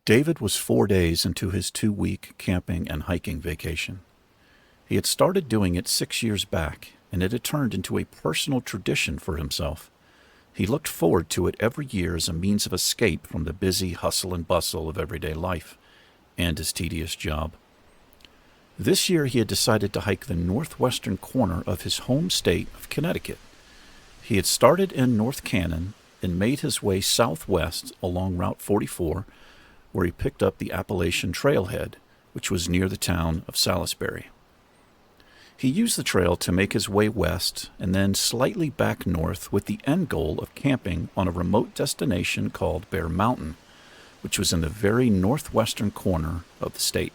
David was 4 days into his 2-week camping and hiking vacation. He had started doing it 6 years back, and it had turned into a personal tradition for himself. He looked forward to it every year as a means of escape from the busy hustle and bustle of everyday life and his tedious job. This year he had decided to hike the northwestern corner of his home state of Connecticut. He had started in North Cannon and made his way southwest along Route 44, where he picked up the Appalachian Trailhead, which was near the town of Salisbury. He used the trail to make his way west and then slightly back north with the end goal of camping on a remote destination called Bear Mountain, which was in the very northwestern corner of the state.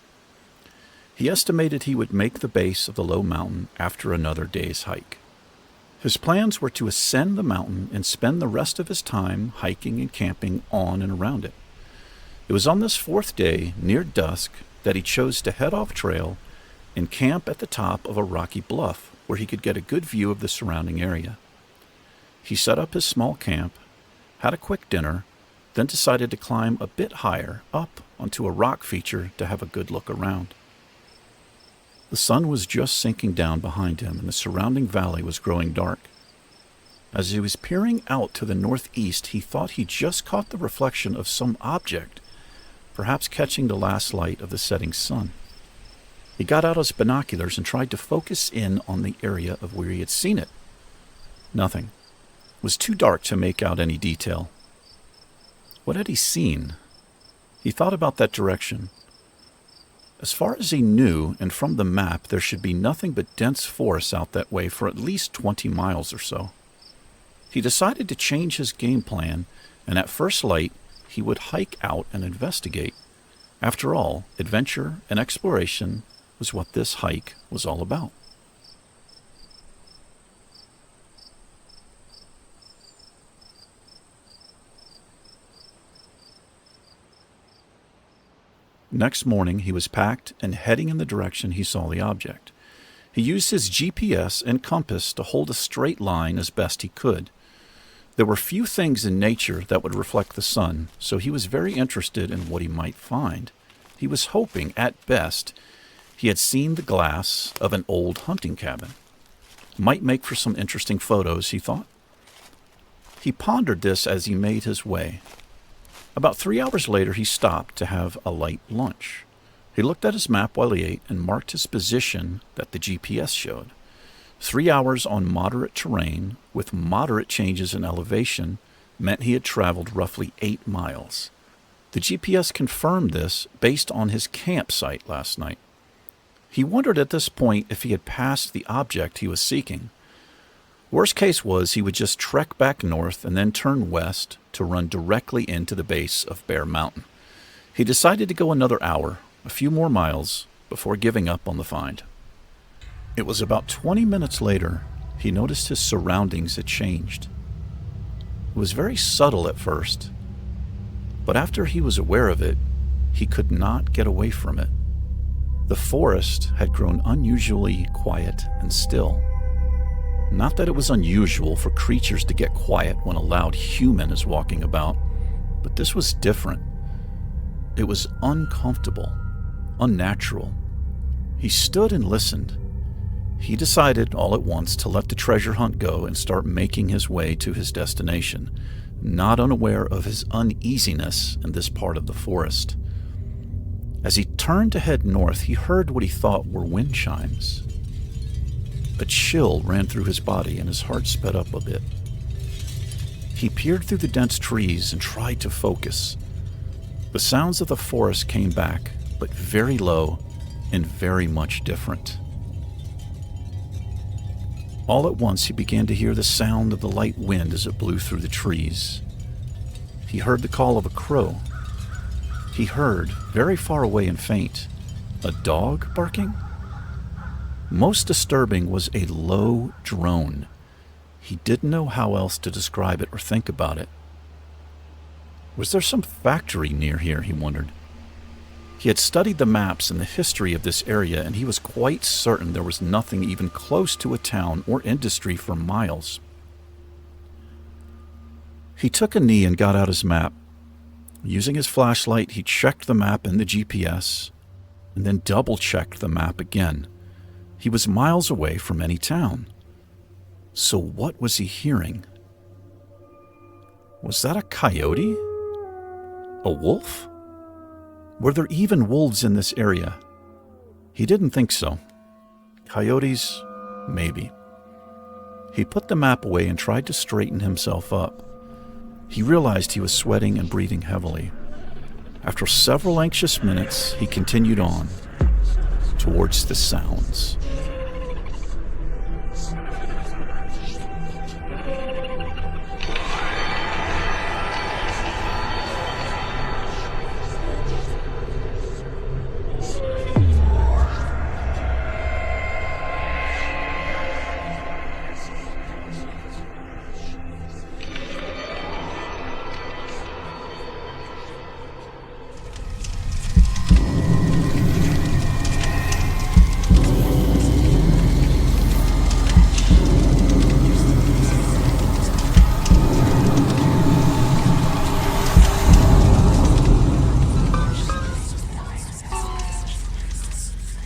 He estimated he would make the base of the low mountain after another day's hike. His plans were to ascend the mountain and spend the rest of his time hiking and camping on and around it. It was on this 4th day, near dusk, that he chose to head off trail and camp at the top of a rocky bluff where he could get a good view of the surrounding area. He set up his small camp, had a quick dinner, then decided to climb a bit higher up onto a rock feature to have a good look around. The sun was just sinking down behind him and the surrounding valley was growing dark. As he was peering out to the northeast, he thought he just caught the reflection of some object, perhaps catching the last light of the setting sun. He got out his binoculars and tried to focus in on the area of where he had seen it. Nothing. It was too dark to make out any detail. What had he seen? He thought about that direction. As far as he knew, and from the map, there should be nothing but dense forest out that way for at least 20 miles or so. He decided to change his game plan, and at first light, he would hike out and investigate. After all, adventure and exploration was what this hike was all about. Next morning, he was packed and heading in the direction he saw the object. He used his GPS and compass to hold a straight line as best he could. There were few things in nature that would reflect the sun, so he was very interested in what he might find. He was hoping, at best, he had seen the glass of an old hunting cabin. Might make for some interesting photos, he thought. He pondered this as he made his way. About 3 hours later, he stopped to have a light lunch. He looked at his map while he ate and marked his position that the GPS showed. 3 hours on moderate terrain with moderate changes in elevation meant he had traveled roughly 8 miles. The GPS confirmed this based on his campsite last night. He wondered at this point if he had passed the object he was seeking. Worst case was he would just trek back north and then turn west to run directly into the base of Bear Mountain. He decided to go another hour, a few more miles, before giving up on the find. It was about 20 minutes later, he noticed his surroundings had changed. It was very subtle at first, but after he was aware of it, he could not get away from it. The forest had grown unusually quiet and still. Not that it was unusual for creatures to get quiet when a loud human is walking about, but this was different. It was uncomfortable, unnatural. He stood and listened. He decided all at once to let the treasure hunt go and start making his way to his destination, not unaware of his uneasiness in this part of the forest. As he turned to head north, he heard what he thought were wind chimes. A chill ran through his body and his heart sped up a bit. He peered through the dense trees and tried to focus. The sounds of the forest came back, but very low and very much different. All at once, he began to hear the sound of the light wind as it blew through the trees. He heard the call of a crow. He heard, very far away and faint, a dog barking. Most disturbing was a low drone. He didn't know how else to describe it or think about it. Was there some factory near here, he wondered. He had studied the maps and the history of this area, and he was quite certain there was nothing even close to a town or industry for miles. He took a knee and got out his map. Using his flashlight, he checked the map and the GPS, and then double-checked the map again. He was miles away from any town. So what was he hearing? Was that a coyote? A wolf? Were there even wolves in this area? He didn't think so. Coyotes, maybe. He put the map away and tried to straighten himself up. He realized he was sweating and breathing heavily. After several anxious minutes, he continued on towards the sounds.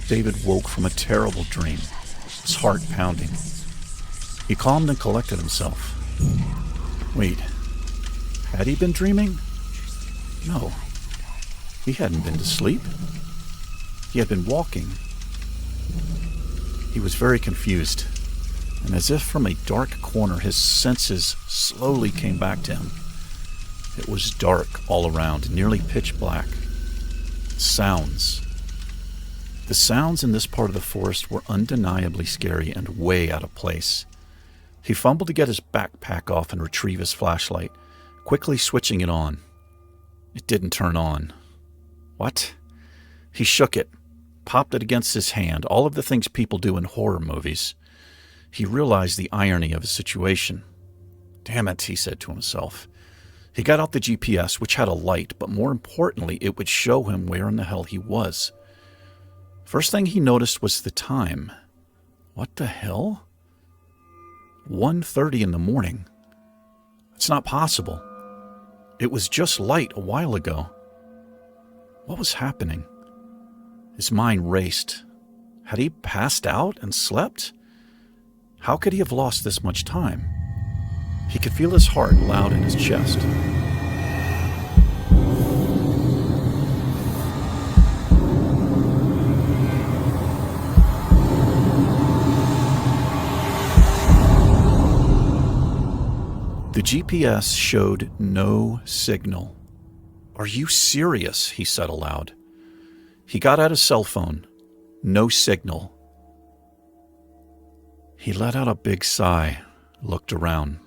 David woke from a terrible dream, his heart pounding. He calmed and collected himself. Wait, had he been dreaming? No, he hadn't been to sleep. He had been walking. He was very confused, and as if from a dark corner, his senses slowly came back to him. It was dark all around, nearly pitch black. Sounds. The sounds in this part of the forest were undeniably scary and way out of place. He fumbled to get his backpack off and retrieve his flashlight, quickly switching it on. It didn't turn on. What? He shook it, popped it against his hand, all of the things people do in horror movies. He realized the irony of his situation. Damn it, he said to himself. He got out the GPS, which had a light, but more importantly, it would show him where in the hell he was. First thing he noticed was the time. What the hell? 1:30 in the morning. It's not possible. It was just light a while ago. What was happening? His mind raced. Had he passed out and slept? How could he have lost this much time? He could feel his heart loud in his chest. The GPS showed no signal. Are you serious? He said aloud. He got out his cell phone. No signal. He let out a big sigh, looked around.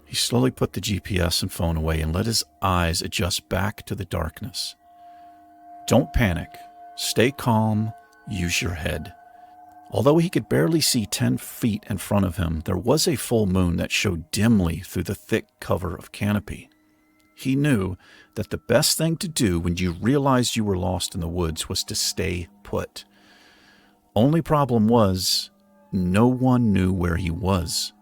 He slowly put the GPS and phone away and let his eyes adjust back to the darkness. Don't panic. Stay calm. Use your head. Although he could barely see 10 feet in front of him, there was a full moon that showed dimly through the thick cover of canopy. He knew that the best thing to do when you realized you were lost in the woods was to stay put. Only problem was, no one knew where he was,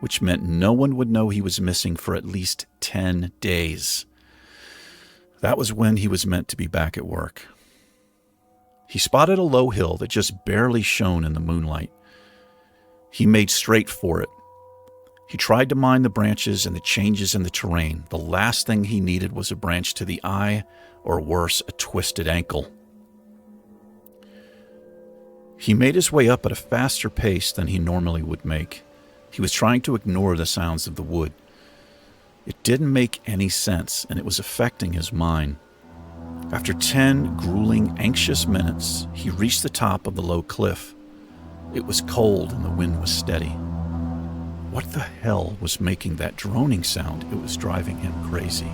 which meant no one would know he was missing for at least 10 days. That was when he was meant to be back at work. He spotted a low hill that just barely shone in the moonlight. He made straight for it. He tried to mind the branches and the changes in the terrain. The last thing he needed was a branch to the eye, or worse, a twisted ankle. He made his way up at a faster pace than he normally would make. He was trying to ignore the sounds of the wood. It didn't make any sense, and it was affecting his mind. After 10 grueling, anxious minutes, he reached the top of the low cliff. It was cold and the wind was steady. What the hell was making that droning sound? It was driving him crazy.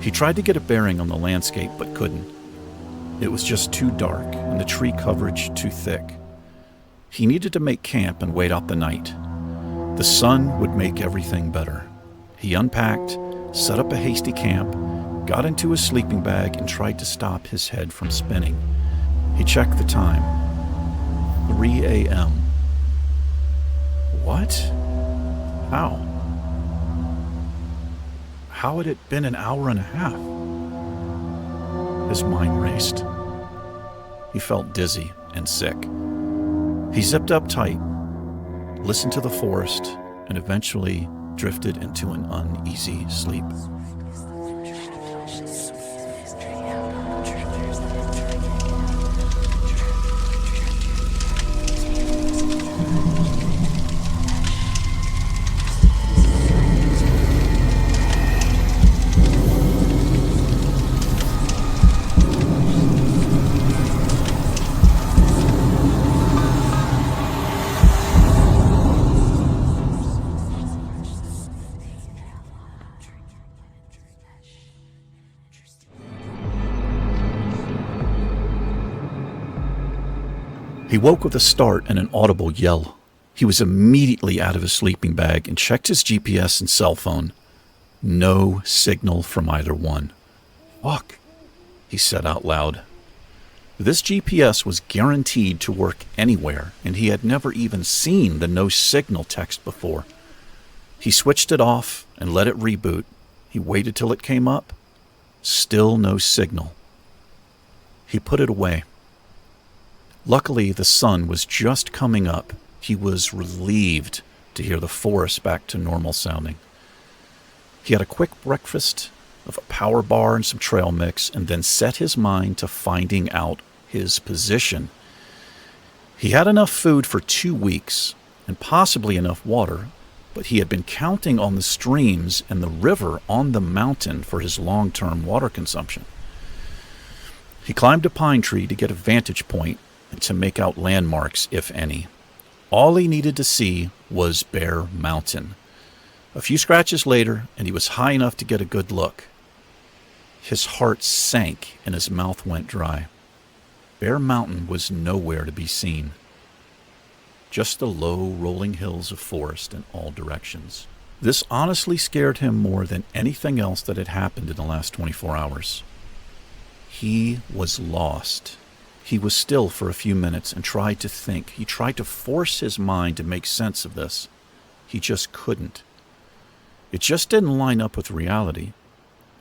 He tried to get a bearing on the landscape, but couldn't. It was just too dark and the tree coverage too thick. He needed to make camp and wait out the night. The sun would make everything better. He unpacked, set up a hasty camp, got into his sleeping bag, and tried to stop his head from spinning. He checked the time. 3 a.m. What? How? How had it been an hour and a half? His mind raced. He felt dizzy and sick. He zipped up tight, listened to the forest, and eventually drifted into an uneasy sleep. He woke with a start and an audible yell. He was immediately out of his sleeping bag and checked his GPS and cell phone. No signal from either one. Fuck, he said out loud. This GPS was guaranteed to work anywhere, and he had never even seen the no signal text before. He switched it off and let it reboot. He waited till it came up. Still no signal. He put it away. Luckily, the sun was just coming up. He was relieved to hear the forest back to normal sounding. He had a quick breakfast of a power bar and some trail mix, and then set his mind to finding out his position. He had enough food for 2 weeks, and possibly enough water, but he had been counting on the streams and the river on the mountain for his long-term water consumption. He climbed a pine tree to get a vantage point and to make out landmarks, if any. All he needed to see was Bear Mountain. A few scratches later, and he was high enough to get a good look. His heart sank and his mouth went dry. Bear Mountain was nowhere to be seen. Just the low, rolling hills of forest in all directions. This honestly scared him more than anything else that had happened in the last 24 hours. He was lost. He was still for a few minutes and tried to think. He tried to force his mind to make sense of this. He just couldn't. It just didn't line up with reality.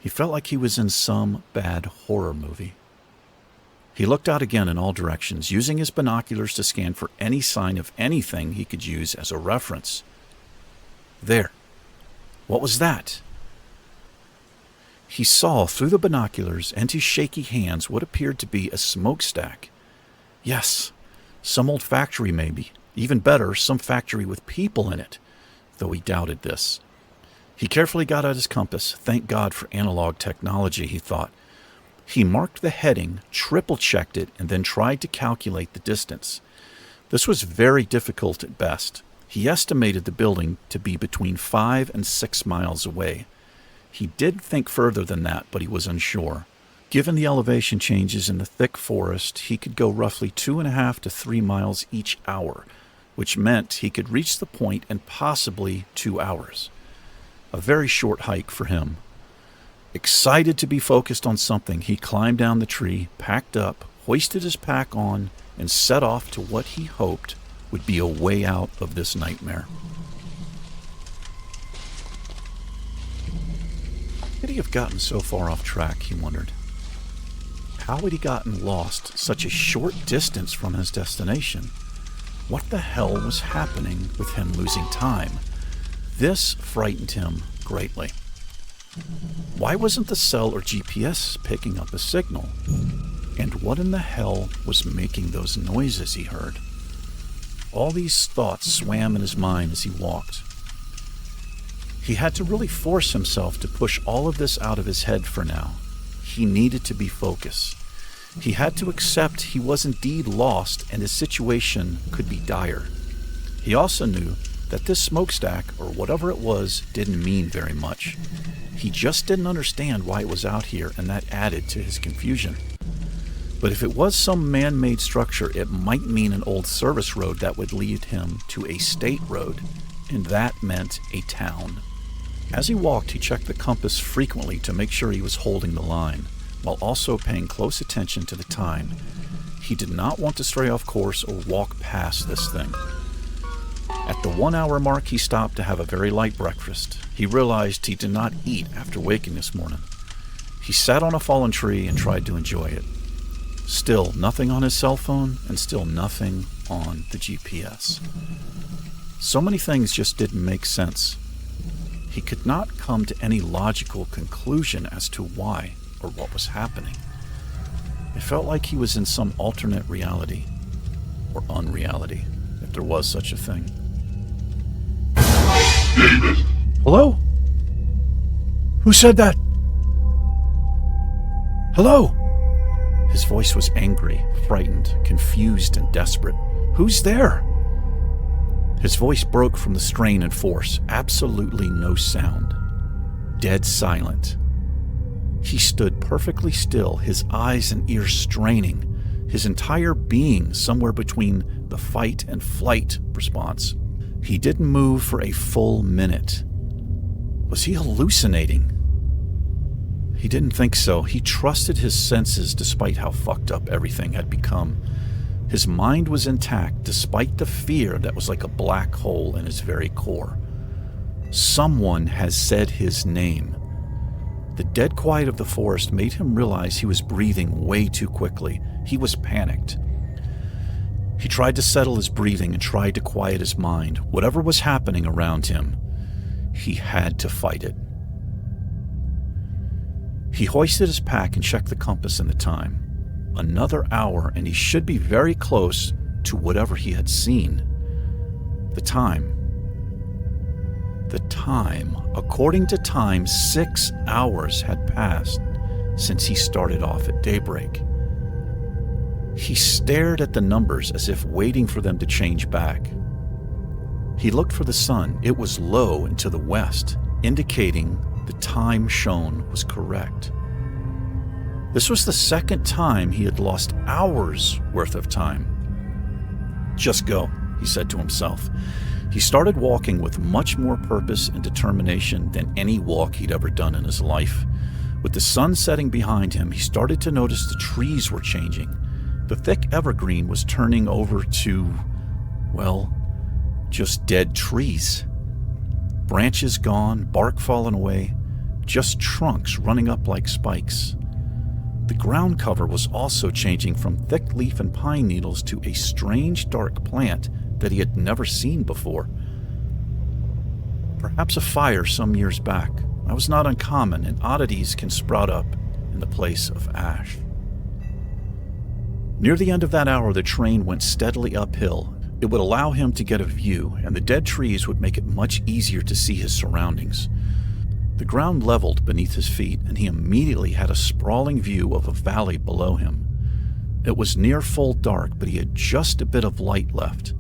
He felt like he was in some bad horror movie. He looked out again in all directions, using his binoculars to scan for any sign of anything he could use as a reference. There. What was that? He saw through the binoculars and his shaky hands what appeared to be a smokestack. Yes, some old factory maybe. Even better, some factory with people in it, though he doubted this. He carefully got out his compass. Thank God for analog technology, he thought. He marked the heading, triple-checked it, and then tried to calculate the distance. This was very difficult at best. He estimated the building to be between 5 and 6 miles away. He did think further than that, but he was unsure. Given the elevation changes in the thick forest, he could go roughly 2.5 to 3 miles each hour, which meant he could reach the point in possibly 2 hours. A very short hike for him. Excited to be focused on something, he climbed down the tree, packed up, hoisted his pack on, and set off to what he hoped would be a way out of this nightmare. How could he have gotten so far off track, he wondered. How had he gotten lost such a short distance from his destination? What the hell was happening with him losing time? This frightened him greatly. Why wasn't the cell or GPS picking up a signal? And what in the hell was making those noises he heard? All these thoughts swam in his mind as he walked. He had to really force himself to push all of this out of his head for now. He needed to be focused. He had to accept he was indeed lost and his situation could be dire. He also knew that this smokestack, or whatever it was, didn't mean very much. He just didn't understand why it was out here, and that added to his confusion. But if it was some man-made structure, it might mean an old service road that would lead him to a state road, and that meant a town. As he walked, he checked the compass frequently to make sure he was holding the line, while also paying close attention to the time. He did not want to stray off course or walk past this thing. At the 1 hour mark, he stopped to have a very light breakfast. He realized he did not eat after waking this morning. He sat on a fallen tree and tried to enjoy it. Still nothing on his cell phone, and still nothing on the GPS. So many things just didn't make sense. He could not come to any logical conclusion as to why or what was happening. It felt like he was in some alternate reality, or unreality, if there was such a thing. David! Hello? Who said that? Hello? His voice was angry, frightened, confused, and desperate. Who's there? His voice broke from the strain and force. Absolutely no sound. Dead silent. He stood perfectly still, his eyes and ears straining, his entire being somewhere between the fight and flight response. He didn't move for a full minute. Was he hallucinating? He didn't think so. He trusted his senses despite how fucked up everything had become. His mind was intact despite the fear that was like a black hole in his very core. Someone has said his name. The dead quiet of the forest made him realize he was breathing way too quickly. He was panicked. He tried to settle his breathing and tried to quiet his mind. Whatever was happening around him, he had to fight it. He hoisted his pack and checked the compass and the time. Another hour, and he should be very close to whatever he had seen. The time. According to time, 6 hours had passed since he started off at daybreak. He stared at the numbers as if waiting for them to change back. He looked for the sun. It was low and to the west, indicating the time shown was correct. This was the second time he had lost hours worth of time. Just go, he said to himself. He started walking with much more purpose and determination than any walk he'd ever done in his life. With the sun setting behind him, he started to notice the trees were changing. The thick evergreen was turning over to, well, just dead trees. Branches gone, bark fallen away, just trunks running up like spikes. The ground cover was also changing from thick leaf and pine needles to a strange dark plant that he had never seen before. Perhaps a fire some years back. That was not uncommon, and oddities can sprout up in the place of ash. Near the end of that hour, the train went steadily uphill. It would allow him to get a view, and the dead trees would make it much easier to see his surroundings. The ground leveled beneath his feet, and he immediately had a sprawling view of a valley below him. It was near full dark, but he had just a bit of light left.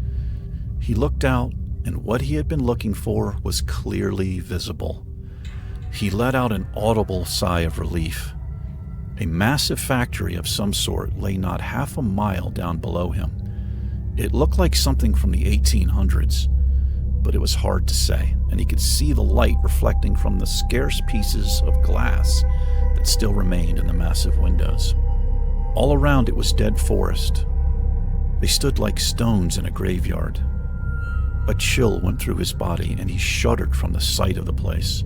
He looked out, and what he had been looking for was clearly visible. He let out an audible sigh of relief. A massive factory of some sort lay not half a mile down below him. It looked like something from the 1800s. but it was hard to say, and he could see the light reflecting from the scarce pieces of glass that still remained in the massive windows. All around it was dead forest. They stood like stones in a graveyard. A chill went through his body, and he shuddered from the sight of the place.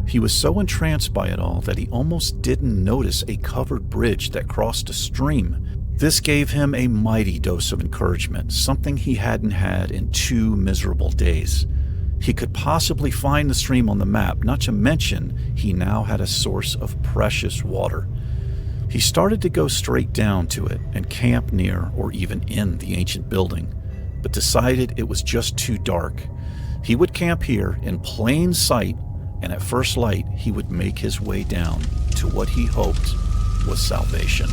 He was so entranced by it all that he almost didn't notice a covered bridge that crossed a stream. This gave him a mighty dose of encouragement, something he hadn't had in 2 miserable days. He could possibly find the stream on the map, not to mention he now had a source of precious water. He started to go straight down to it and camp near or even in the ancient building, but decided it was just too dark. He would camp here in plain sight, and at first light he would make his way down to what he hoped was salvation.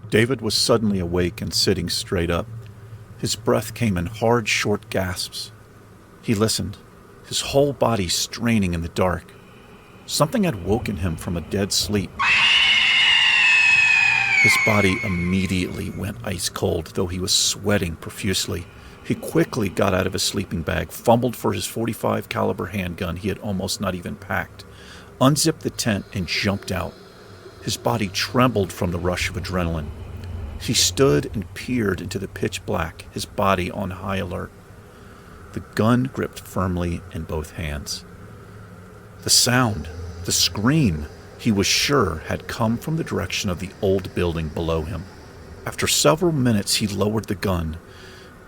David was suddenly awake and sitting straight up. His breath came in hard, short gasps. He listened, his whole body straining in the dark. Something had woken him from a dead sleep. His body immediately went ice cold, though he was sweating profusely. He quickly got out of his sleeping bag, fumbled for his .45 caliber handgun he had almost not even packed, unzipped the tent, and jumped out. His body trembled from the rush of adrenaline. He stood and peered into the pitch black, his body on high alert. The gun gripped firmly in both hands. The sound, the scream, he was sure had come from the direction of the old building below him. After several minutes, he lowered the gun,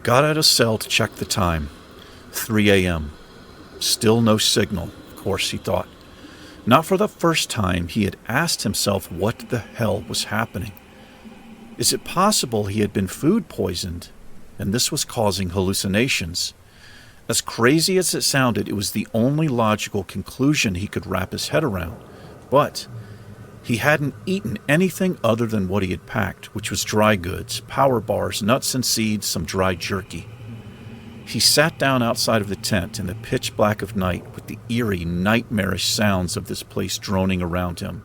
got out of cell to check the time. 3 a.m. Still no signal, of course, he thought. Not for the first time, he had asked himself what the hell was happening. Is it possible he had been food poisoned, and this was causing hallucinations? As crazy as it sounded, it was the only logical conclusion he could wrap his head around. But he hadn't eaten anything other than what he had packed, which was dry goods, power bars, nuts and seeds, some dry jerky. He sat down outside of the tent in the pitch black of night with the eerie, nightmarish sounds of this place droning around him,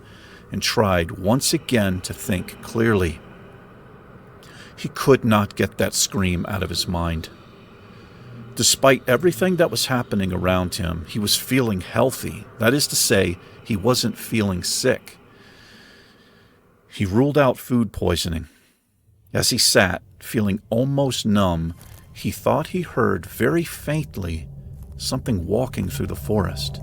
and tried once again to think clearly. He could not get that scream out of his mind. Despite everything that was happening around him, he was feeling healthy. That is to say, he wasn't feeling sick. He ruled out food poisoning. As he sat, feeling almost numb, he thought he heard very faintly something walking through the forest.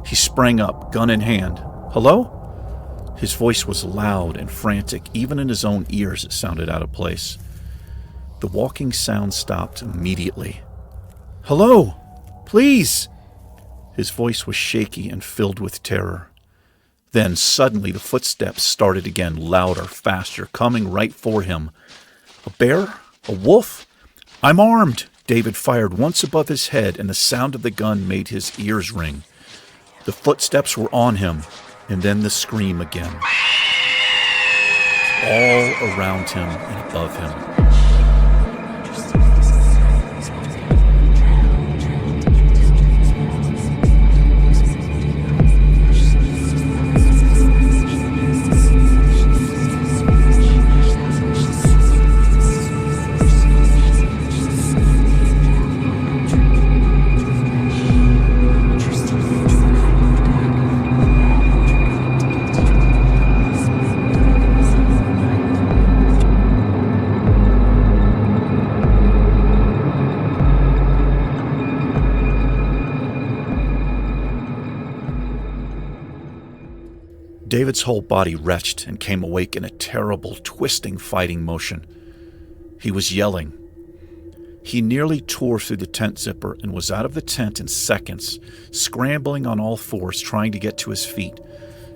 He sprang up, gun in hand. "Hello?" His voice was loud and frantic. Even in his own ears it sounded out of place. The walking sound stopped immediately. "Hello? Please!" His voice was shaky and filled with terror. Then suddenly the footsteps started again, louder, faster, coming right for him. A bear? A wolf? "I'm armed!" David fired once above his head, and the sound of the gun made his ears ring. The footsteps were on him, and then the scream again. All around him and above him. David's whole body retched and came awake in a terrible, twisting, fighting motion. He was yelling. He nearly tore through the tent zipper and was out of the tent in seconds, scrambling on all fours, trying to get to his feet.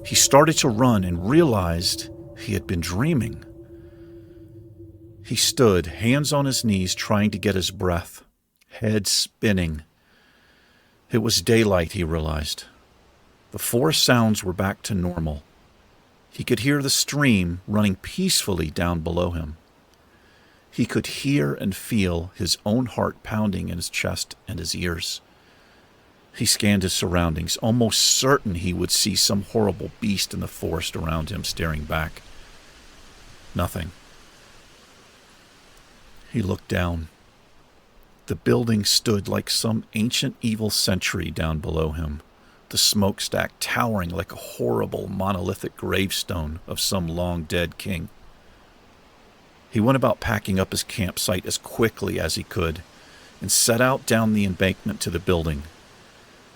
He started to run and realized he had been dreaming. He stood, hands on his knees, trying to get his breath, head spinning. It was daylight, he realized. The forest sounds were back to normal. He could hear the stream running peacefully down below him. He could hear and feel his own heart pounding in his chest and his ears. He scanned his surroundings, almost certain he would see some horrible beast in the forest around him staring back. Nothing. He looked down. The building stood like some ancient evil sentry down below him, the smokestack towering like a horrible monolithic gravestone of some long-dead king. He went about packing up his campsite as quickly as he could and set out down the embankment to the building.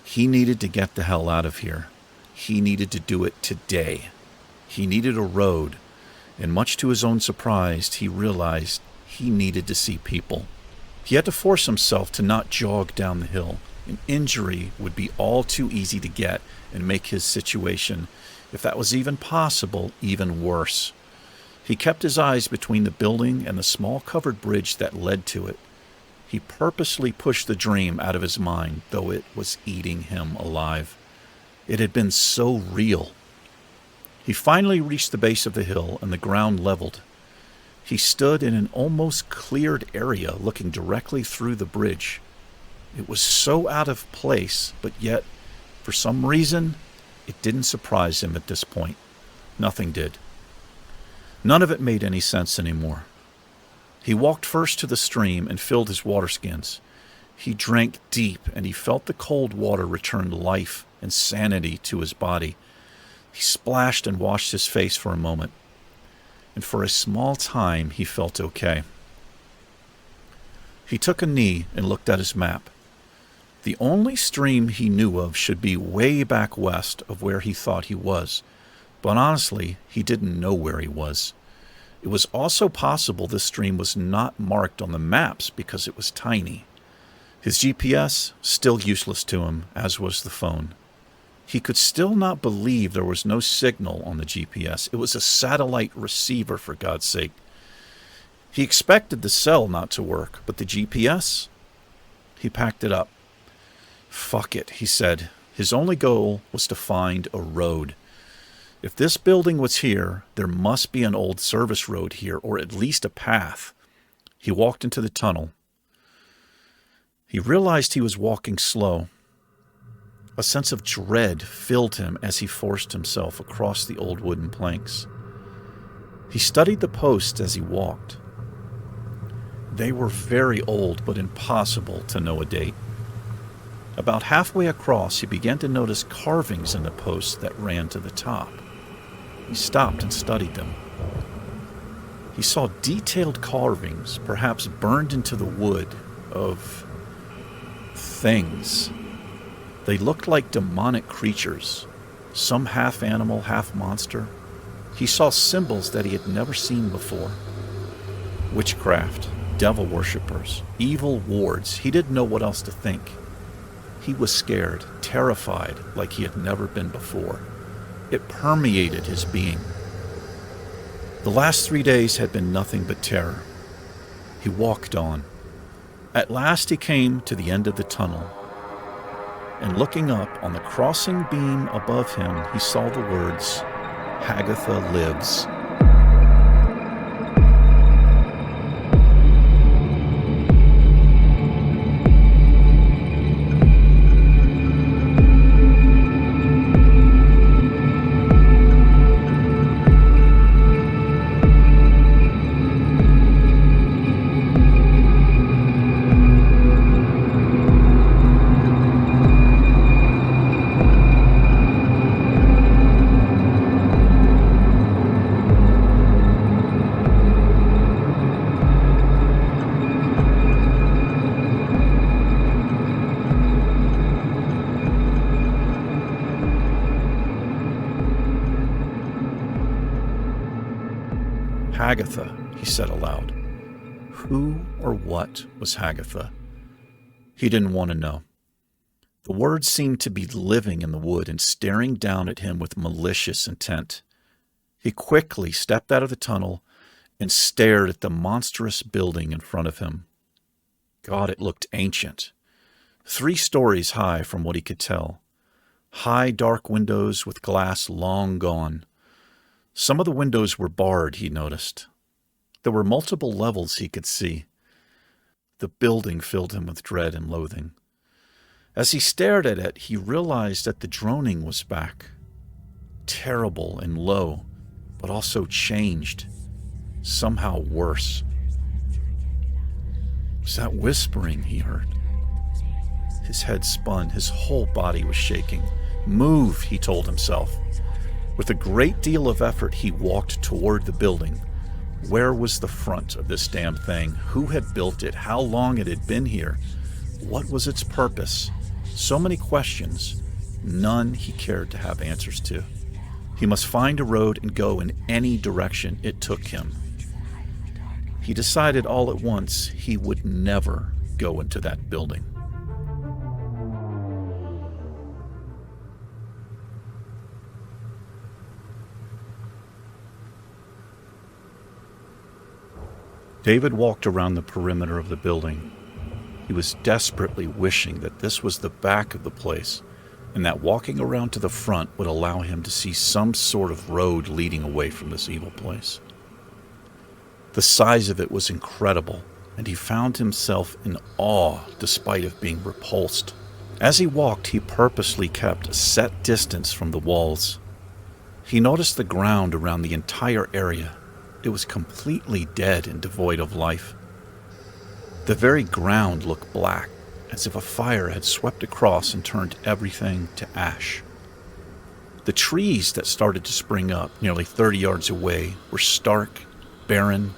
He needed to get the hell out of here. He needed to do it today. He needed a road, and much to his own surprise, he realized he needed to see people. He had to force himself to not jog down the hill. An injury would be all too easy to get and make his situation, if that was even possible, even worse. He kept his eyes between the building and the small covered bridge that led to it. He purposely pushed the dream out of his mind, though it was eating him alive. It had been so real. He finally reached the base of the hill and the ground leveled. He stood in an almost cleared area looking directly through the bridge. It was so out of place, but yet, for some reason, it didn't surprise him at this point. Nothing did. None of it made any sense anymore. He walked first to the stream and filled his water skins. He drank deep, and he felt the cold water return life and sanity to his body. He splashed and washed his face for a moment, and for a small time he felt okay. He took a knee and looked at his map. The only stream he knew of should be way back west of where he thought he was, but honestly, he didn't know where he was. It was also possible this stream was not marked on the maps because it was tiny. His GPS, still useless to him, as was the phone. He could still not believe there was no signal on the GPS. It was a satellite receiver, for God's sake. He expected the cell not to work, but the GPS? He packed it up. Fuck it, he said. His only goal was to find a road. If this building was here, there must be an old service road here, or at least a path. He walked into the tunnel. He realized he was walking slow. A sense of dread filled him as he forced himself across the old wooden planks. He studied the posts as he walked. They were very old, but impossible to know a date. About halfway across, he began to notice carvings in the posts that ran to the top. He stopped and studied them. He saw detailed carvings, perhaps burned into the wood, of things. They looked like demonic creatures, some half animal, half monster. He saw symbols that he had never seen before. Witchcraft, devil worshippers, evil wards. He didn't know what else to think. He was scared, terrified, like he had never been before. It permeated his being. The last 3 days had been nothing but terror. He walked on. At last he came to the end of the tunnel, and looking up on the crossing beam above him, he saw the words, "Hagatha lives." Hagatha, he said aloud. Who or what was Hagatha? He didn't want to know. The words seemed to be living in the wood and staring down at him with malicious intent. He quickly stepped out of the tunnel and stared at the monstrous building in front of him. God, it looked ancient. 3 stories high from what he could tell. High, dark windows with glass long gone. Some of the windows were barred, he noticed. There were multiple levels he could see. The building filled him with dread and loathing. As he stared at it, he realized that the droning was back. Terrible and low, but also changed. Somehow worse. It was that whispering he heard. His head spun. His whole body was shaking. Move, he told himself. With a great deal of effort, he walked toward the building. Where was the front of this damn thing? Who had built it? How long it had been here? What was its purpose? So many questions, none he cared to have answers to. He must find a road and go in any direction it took him. He decided all at once he would never go into that building. David walked around the perimeter of the building. He was desperately wishing that this was the back of the place, and that walking around to the front would allow him to see some sort of road leading away from this evil place. The size of it was incredible, and he found himself in awe despite of being repulsed. As he walked, he purposely kept a set distance from the walls. He noticed the ground around the entire area. It was completely dead and devoid of life. The very ground looked black, as if a fire had swept across and turned everything to ash. The trees that started to spring up nearly 30 yards away were stark, barren,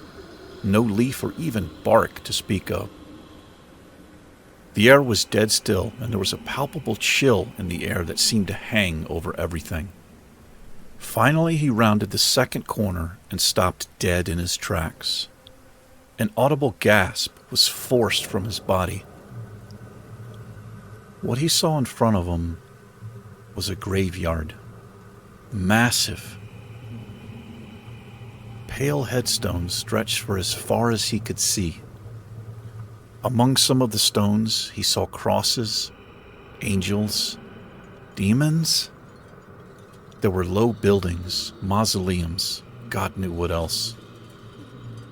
no leaf or even bark to speak of. The air was dead still, and there was a palpable chill in the air that seemed to hang over everything. Finally, he rounded the second corner and stopped dead in his tracks. An audible gasp was forced from his body. What he saw in front of him was a graveyard. Massive. Pale headstones stretched for as far as he could see. Among some of the stones, he saw crosses, angels, demons. There were low buildings, mausoleums, God knew what else.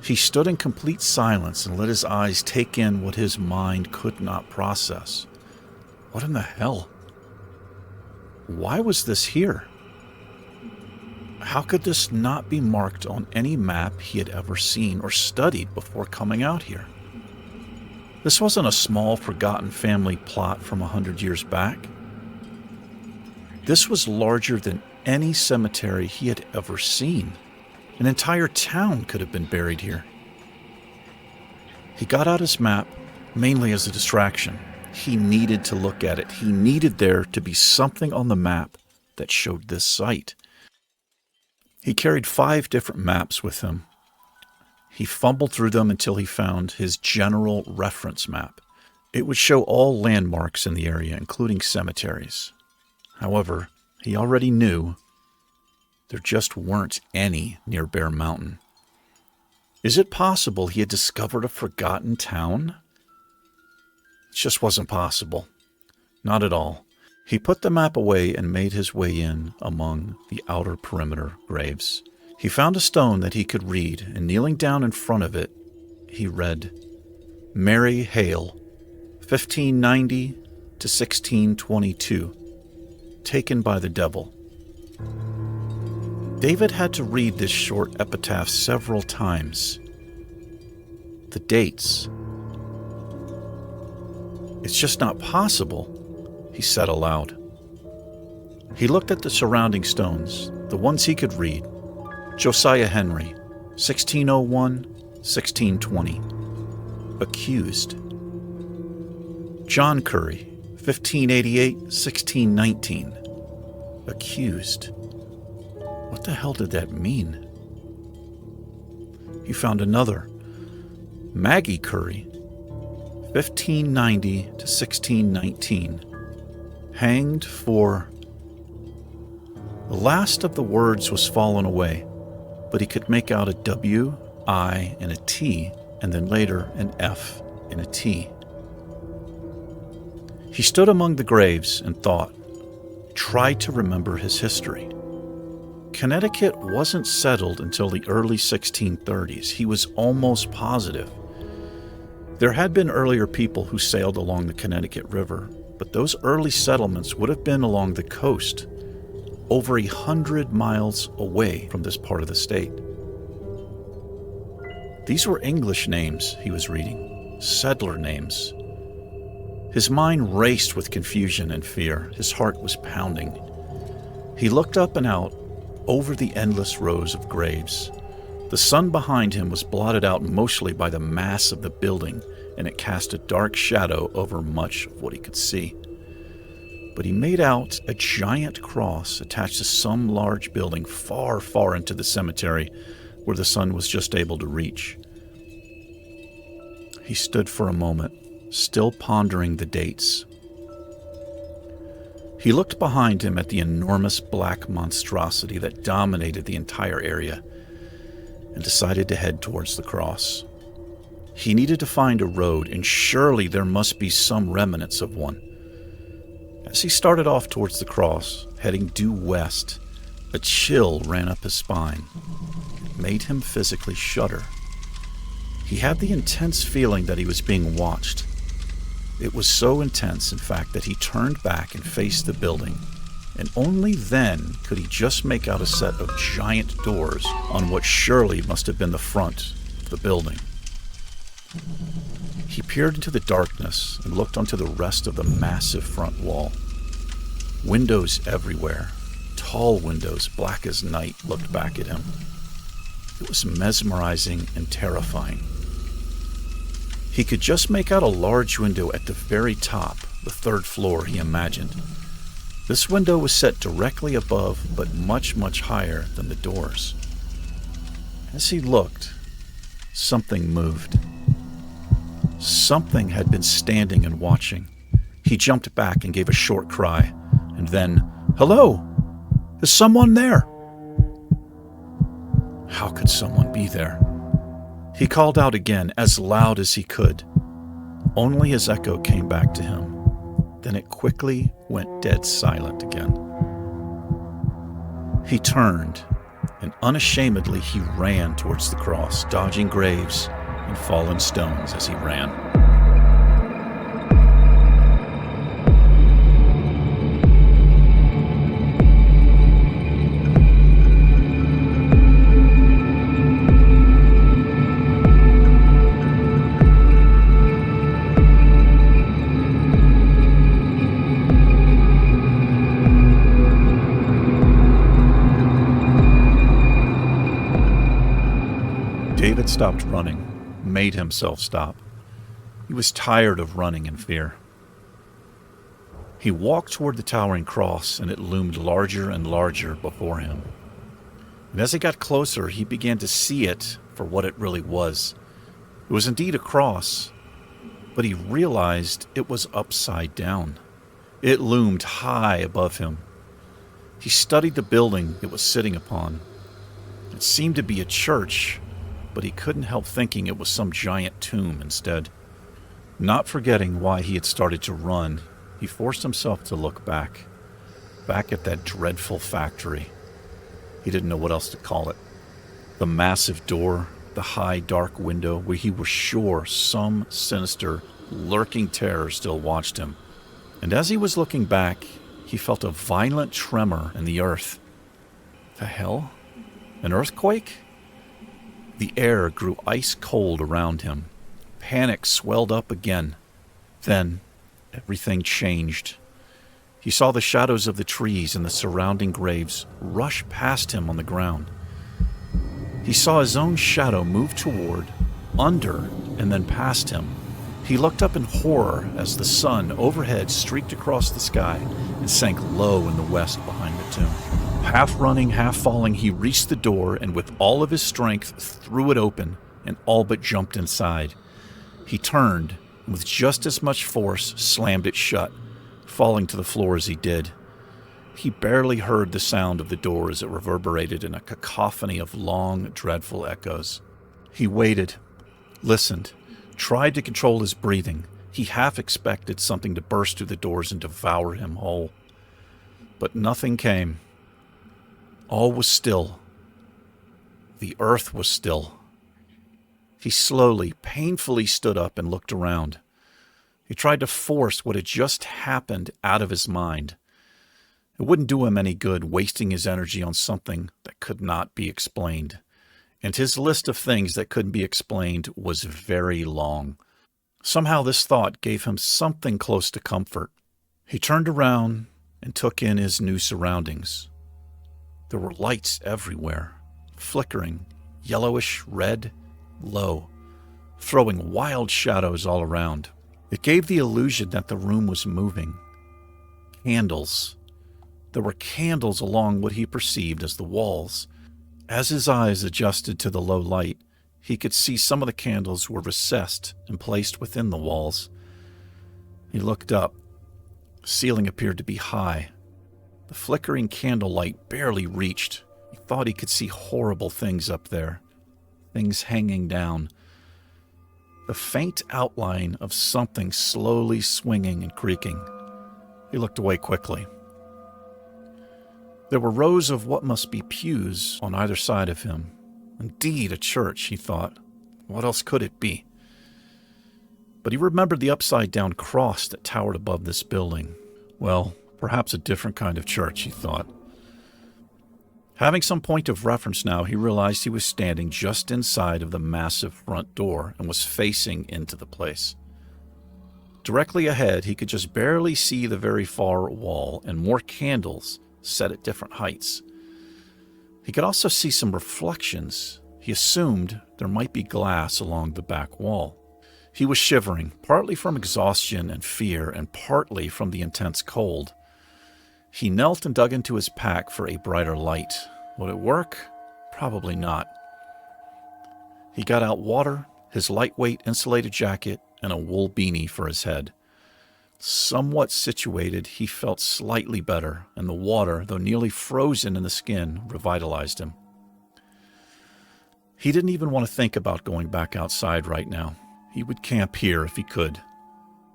He stood in complete silence and let his eyes take in what his mind could not process. What in the hell? Why was this here? How could this not be marked on any map he had ever seen or studied before coming out here? This wasn't a small, forgotten family plot from 100 years back. This was larger than any cemetery he had ever seen. An entire town could have been buried here. He got out his map, mainly as a distraction. He needed to look at it. He needed there to be something on the map that showed this site. He carried 5 different maps with him. He fumbled through them until he found his general reference map. It would show all landmarks in the area, including cemeteries. However, he already knew there just weren't any near Bear Mountain. Is it possible he had discovered a forgotten town? It just wasn't possible. Not at all. He put the map away and made his way in among the outer perimeter graves. He found a stone that he could read, and kneeling down in front of it, he read, Mary Hale, 1590 to 1622. Taken by the devil. David had to read this short epitaph several times. The dates. It's just not possible, he said aloud. He looked at the surrounding stones, the ones he could read. Josiah Henry, 1601, 1620. Accused. John Curry, 1588, 1619. Accused. What the hell did that mean? He found another. Maggie Curry, 1590 to 1619. Hanged for... The last of the words was fallen away, but he could make out a W I and a T, and then later an F and a T. He stood among the graves and thought, tried to remember his history. Connecticut wasn't settled until the early 1630s. He was almost positive. There had been earlier people who sailed along the Connecticut River, but those early settlements would have been along the coast, over 100 miles away from this part of the state. These were English names he was reading, settler names. His mind raced with confusion and fear. His heart was pounding. He looked up and out over the endless rows of graves. The sun behind him was blotted out mostly by the mass of the building, and it cast a dark shadow over much of what he could see. But he made out a giant cross attached to some large building far, far into the cemetery where the sun was just able to reach. He stood for a moment, still pondering the dates. He looked behind him at the enormous black monstrosity that dominated the entire area and decided to head towards the cross. He needed to find a road, and surely there must be some remnants of one. As he started off towards the cross, heading due west, a chill ran up his spine. It made him physically shudder. He had the intense feeling that he was being watched. It was so intense, in fact, that he turned back and faced the building, and only then could he just make out a set of giant doors on what surely must have been the front of the building. He peered into the darkness and looked onto the rest of the massive front wall. Windows everywhere, tall windows, black as night, looked back at him. It was mesmerizing and terrifying. He could just make out a large window at the very top, the third floor, he imagined. This window was set directly above, but much, much higher than the doors. As he looked, something moved. Something had been standing and watching. He jumped back and gave a short cry, and then, "Hello! Is someone there?" How could someone be there? He called out again, as loud as he could. Only his echo came back to him. Then it quickly went dead silent again. He turned, and unashamedly he ran towards the cross, dodging graves and fallen stones as he ran. David stopped running, made himself stop. He was tired of running in fear. He walked toward the towering cross, and it loomed larger and larger before him. And as he got closer, he began to see it for what it really was. It was indeed a cross, but he realized it was upside down. It loomed high above him. He studied the building it was sitting upon. It seemed to be a church, but he couldn't help thinking it was some giant tomb instead. Not forgetting why he had started to run, he forced himself to look back at that dreadful factory. He didn't know what else to call it. The massive door, the high dark window where he was sure some sinister, lurking terror still watched him. And as he was looking back, he felt a violent tremor in the earth. The hell? An earthquake? The air grew ice cold around him. Panic swelled up again. Then, everything changed. He saw the shadows of the trees and the surrounding graves rush past him on the ground. He saw his own shadow move toward, under, and then past him. He looked up in horror as the sun overhead streaked across the sky and sank low in the west behind the tomb. Half running, half falling, he reached the door and with all of his strength threw it open and all but jumped inside. He turned and with just as much force slammed it shut, falling to the floor as he did. He barely heard the sound of the door as it reverberated in a cacophony of long, dreadful echoes. He waited, listened, tried to control his breathing. He half expected something to burst through the doors and devour him whole. But nothing came. All was still. The earth was still. He slowly, painfully stood up and looked around. He tried to force what had just happened out of his mind. It wouldn't do him any good wasting his energy on something that could not be explained. And his list of things that couldn't be explained was very long. Somehow this thought gave him something close to comfort. He turned around and took in his new surroundings. There were lights everywhere, flickering, yellowish, red, low, throwing wild shadows all around. It gave the illusion that the room was moving. Candles. There were candles along what he perceived as the walls. As his eyes adjusted to the low light, he could see some of the candles were recessed and placed within the walls. He looked up. The ceiling appeared to be high. The flickering candlelight barely reached. He thought he could see horrible things up there, things hanging down. The faint outline of something slowly swinging and creaking. He looked away quickly. There were rows of what must be pews on either side of him. Indeed, a church, he thought. What else could it be? But he remembered the upside-down cross that towered above this building. Well, perhaps a different kind of church, he thought. Having some point of reference now, he realized he was standing just inside of the massive front door and was facing into the place. Directly ahead, he could just barely see the very far wall and more candles set at different heights. He could also see some reflections. He assumed there might be glass along the back wall. He was shivering, partly from exhaustion and fear, and partly from the intense cold. He knelt and dug into his pack for a brighter light. Would it work? Probably not. He got out water, his lightweight insulated jacket, and a wool beanie for his head. Somewhat situated, he felt slightly better, and the water, though nearly frozen in the skin, revitalized him. He didn't even want to think about going back outside right now. He would camp here if he could.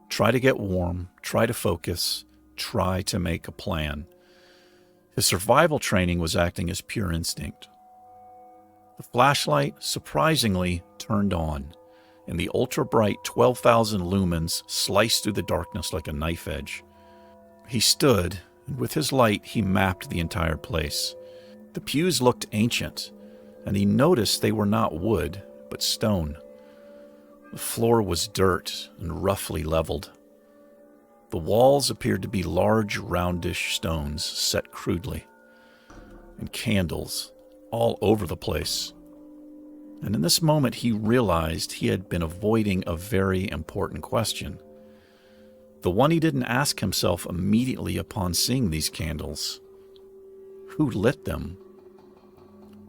Try to get warm, try to focus, try to make a plan. His survival training was acting as pure instinct. The flashlight, surprisingly, turned on, and the ultra-bright 12,000 lumens sliced through the darkness like a knife edge. He stood, and with his light he mapped the entire place. The pews looked ancient, and he noticed they were not wood, but stone. The floor was dirt and roughly leveled. The walls appeared to be large, roundish stones set crudely, and candles all over the place. And in this moment he realized he had been avoiding a very important question. The one he didn't ask himself immediately upon seeing these candles. Who lit them?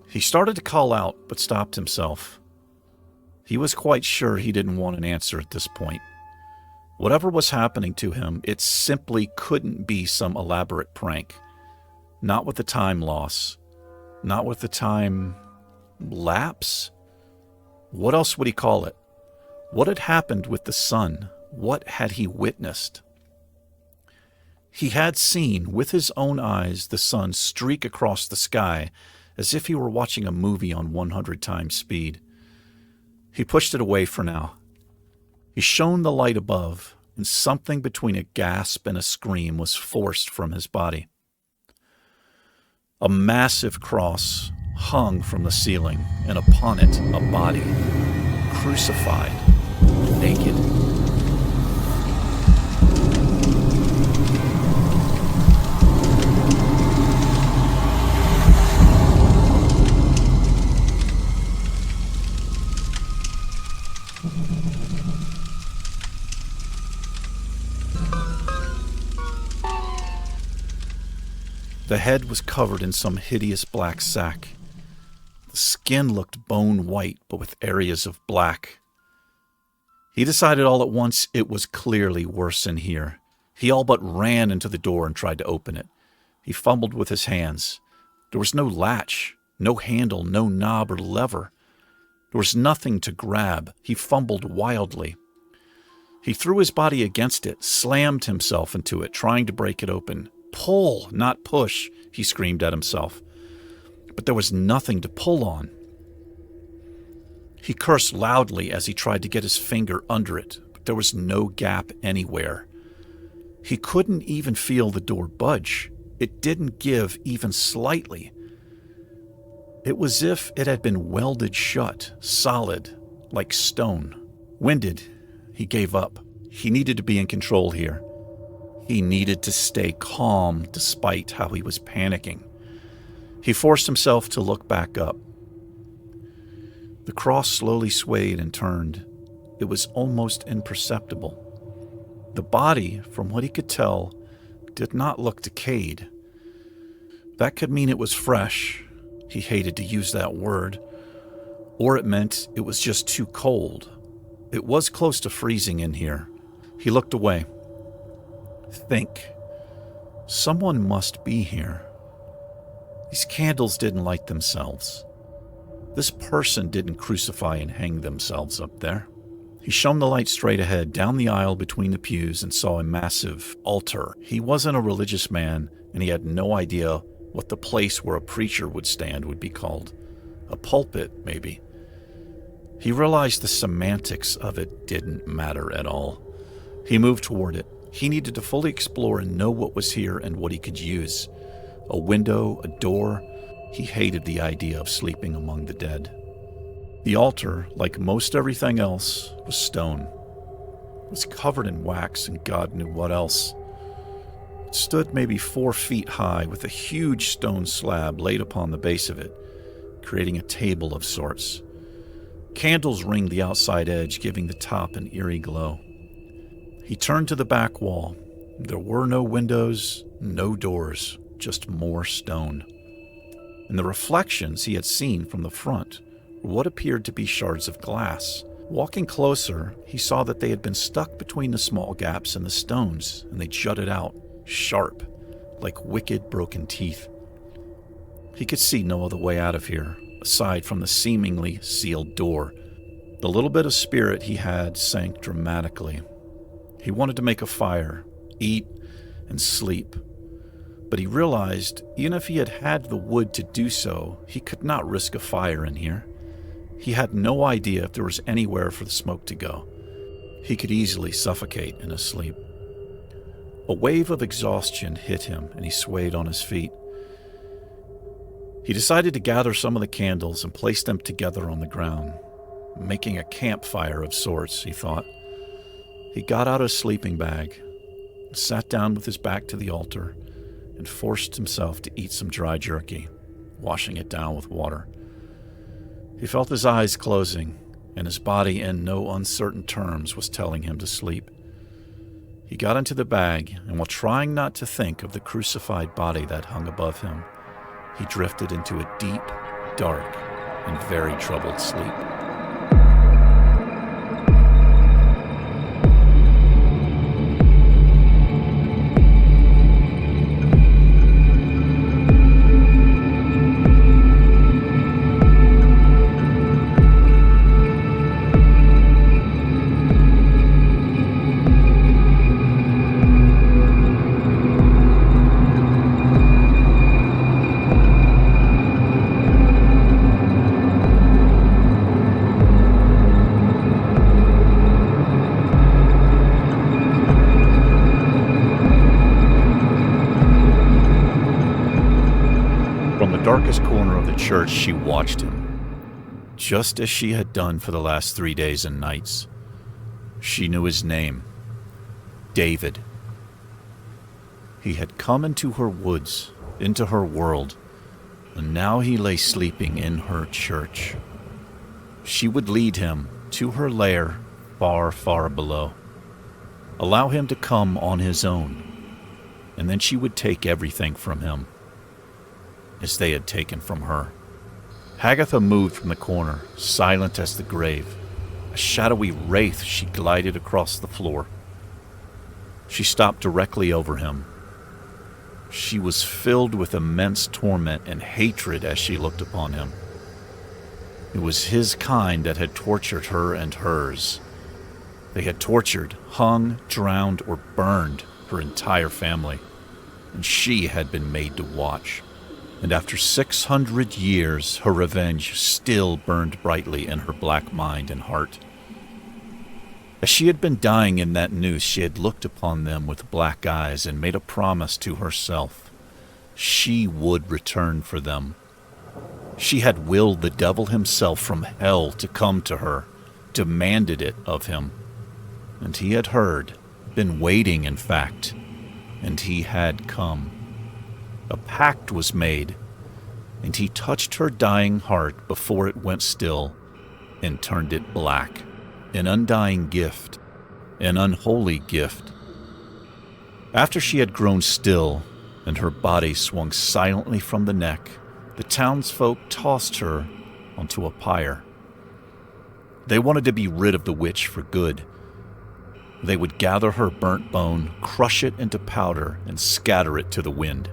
He started to call out, but stopped himself. He was quite sure he didn't want an answer at this point. Whatever was happening to him, it simply couldn't be some elaborate prank. Not with the time loss. Not with the time lapse? What else would he call it? What had happened with the sun? What had he witnessed? He had seen with his own eyes the sun streak across the sky as if he were watching a movie on 100 times speed. He pushed it away for now. He shone the light above, and something between a gasp and a scream was forced from his body. A massive cross hung from the ceiling, and upon it a body, crucified, naked. The head was covered in some hideous black sack. The skin looked bone white, but with areas of black. He decided all at once it was clearly worse in here. He all but ran into the door and tried to open it. He fumbled with his hands. There was no latch, no handle, no knob or lever. There was nothing to grab. He fumbled wildly. He threw his body against it, slammed himself into it, trying to break it open. "Pull, not push," he screamed at himself. But there was nothing to pull on. He cursed loudly as he tried to get his finger under it, but there was no gap anywhere. He couldn't even feel the door budge. It didn't give even slightly. It was as if it had been welded shut, solid, like stone. Winded, he gave up. He needed to be in control here. He needed to stay calm despite how he was panicking. He forced himself to look back up. The cross slowly swayed and turned. It was almost imperceptible. The body, from what he could tell, did not look decayed. That could mean it was fresh. He hated to use that word. Or it meant it was just too cold. It was close to freezing in here. He looked away. Think. Someone must be here. These candles didn't light themselves. This person didn't crucify and hang themselves up there. He shone the light straight ahead, down the aisle between the pews, and saw a massive altar. He wasn't a religious man, and he had no idea what the place where a preacher would stand would be called. A pulpit, maybe. He realized the semantics of it didn't matter at all. He moved toward it. He needed to fully explore and know what was here and what he could use. A window, a door. He hated the idea of sleeping among the dead. The altar, like most everything else, was stone. It was covered in wax and God knew what else. It stood maybe 4 feet high with a huge stone slab laid upon the base of it, creating a table of sorts. Candles ringed the outside edge, giving the top an eerie glow. He turned to the back wall. There were no windows, no doors, just more stone. And the reflections he had seen from the front were what appeared to be shards of glass. Walking closer, he saw that they had been stuck between the small gaps in the stones, and they jutted out, sharp, like wicked broken teeth. He could see no other way out of here, aside from the seemingly sealed door. The little bit of spirit he had sank dramatically. He wanted to make a fire, eat, and sleep. But he realized, even if he had had the wood to do so, he could not risk a fire in here. He had no idea if there was anywhere for the smoke to go. He could easily suffocate in his sleep. A wave of exhaustion hit him, and he swayed on his feet. He decided to gather some of the candles and place them together on the ground, making a campfire of sorts, he thought. He got out his sleeping bag, sat down with his back to the altar, and forced himself to eat some dry jerky, washing it down with water. He felt his eyes closing, and his body in no uncertain terms was telling him to sleep. He got into the bag, and while trying not to think of the crucified body that hung above him, he drifted into a deep, dark, and very troubled sleep. Darkest corner of the church, she watched him, just as she had done for the last 3 days and nights. She knew his name, David. He had come into her woods, into her world, and now he lay sleeping in her church. She would lead him to her lair far, far below, allow him to come on his own, and then she would take everything from him, as they had taken from her. Hagatha moved from the corner, silent as the grave. A shadowy wraith, she glided across the floor. She stopped directly over him. She was filled with immense torment and hatred as she looked upon him. It was his kind that had tortured her and hers. They had tortured, hung, drowned, or burned her entire family, and she had been made to watch. And after 600 years, her revenge still burned brightly in her black mind and heart. As she had been dying in that noose, she had looked upon them with black eyes and made a promise to herself. She would return for them. She had willed the devil himself from hell to come to her, demanded it of him. And he had heard, been waiting in fact, and he had come. A pact was made, and he touched her dying heart before it went still and turned it black. An undying gift, an unholy gift. After she had grown still and her body swung silently from the neck, the townsfolk tossed her onto a pyre. They wanted to be rid of the witch for good. They would gather her burnt bone, crush it into powder, and scatter it to the wind.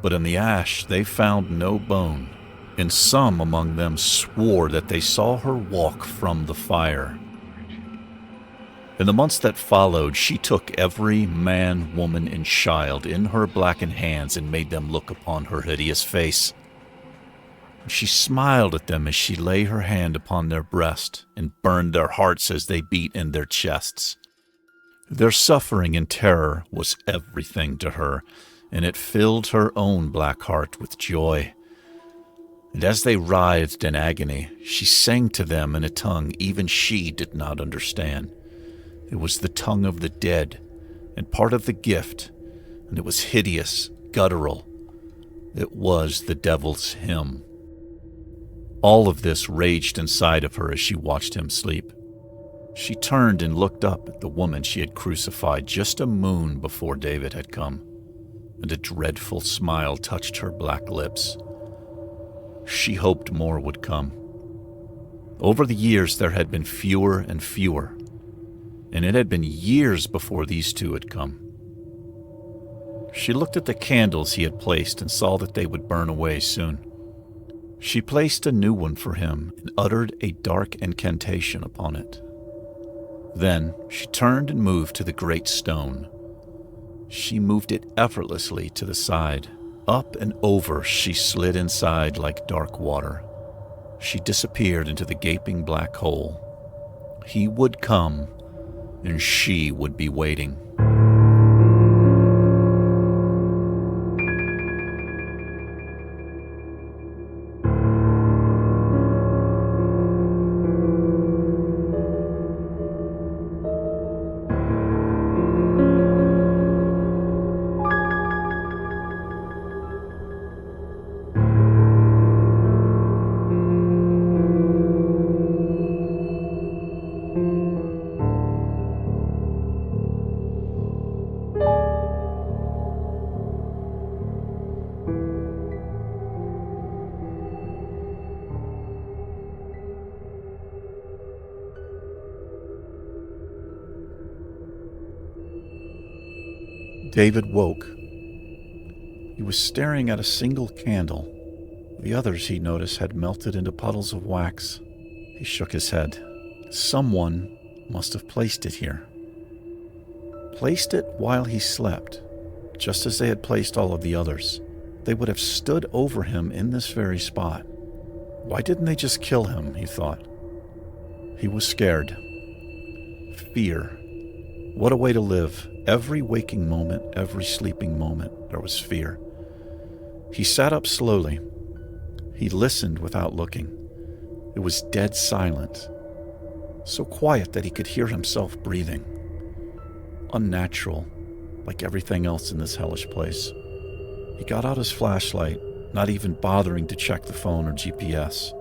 But in the ash they found no bone, and some among them swore that they saw her walk from the fire. In the months that followed, she took every man, woman, and child in her blackened hands and made them look upon her hideous face. She smiled at them as she lay her hand upon their breast and burned their hearts as they beat in their chests. Their suffering and terror was everything to her, and it filled her own black heart with joy. And as they writhed in agony, she sang to them in a tongue even she did not understand. It was the tongue of the dead, and part of the gift, and it was hideous, guttural. It was the devil's hymn. All of this raged inside of her as she watched him sleep. She turned and looked up at the woman she had crucified just a moon before David had come, and a dreadful smile touched her black lips. She hoped more would come. Over the years, there had been fewer and fewer, and it had been years before these two had come. She looked at the candles he had placed and saw that they would burn away soon. She placed a new one for him and uttered a dark incantation upon it. Then she turned and moved to the great stone. She moved it effortlessly to the side. Up and over she slid inside like dark water. She disappeared into the gaping black hole. He would come, and she would be waiting. David woke. He was staring at a single candle. The others, he noticed, had melted into puddles of wax. He shook his head. Someone must have placed it here. Placed it while he slept, just as they had placed all of the others. They would have stood over him in this very spot. Why didn't they just kill him, he thought. He was scared. Fear. What a way to live. Every waking moment, every sleeping moment, there was fear. He sat up slowly. He listened without looking. It was dead silent. So quiet that he could hear himself breathing. Unnatural, like everything else in this hellish place. He got out his flashlight, not even bothering to check the phone or GPS.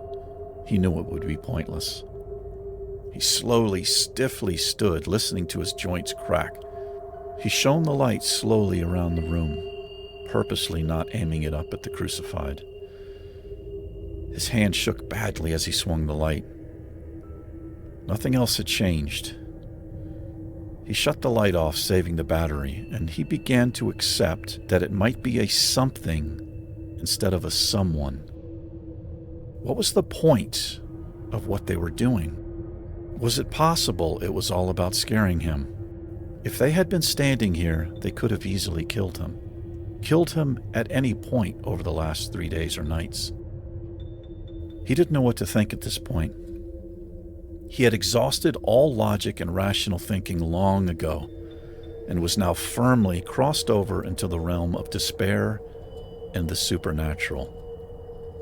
He knew it would be pointless. He slowly, stiffly stood, listening to his joints crack. He shone the light slowly around the room, purposely not aiming it up at the crucified. His hand shook badly as he swung the light. Nothing else had changed. He shut the light off, saving the battery, and he began to accept that it might be a something instead of a someone. What was the point of what they were doing? Was it possible it was all about scaring him? If they had been standing here, they could have easily killed him. Killed him at any point over the last 3 days or nights. He didn't know what to think at this point. He had exhausted all logic and rational thinking long ago, and was now firmly crossed over into the realm of despair and the supernatural.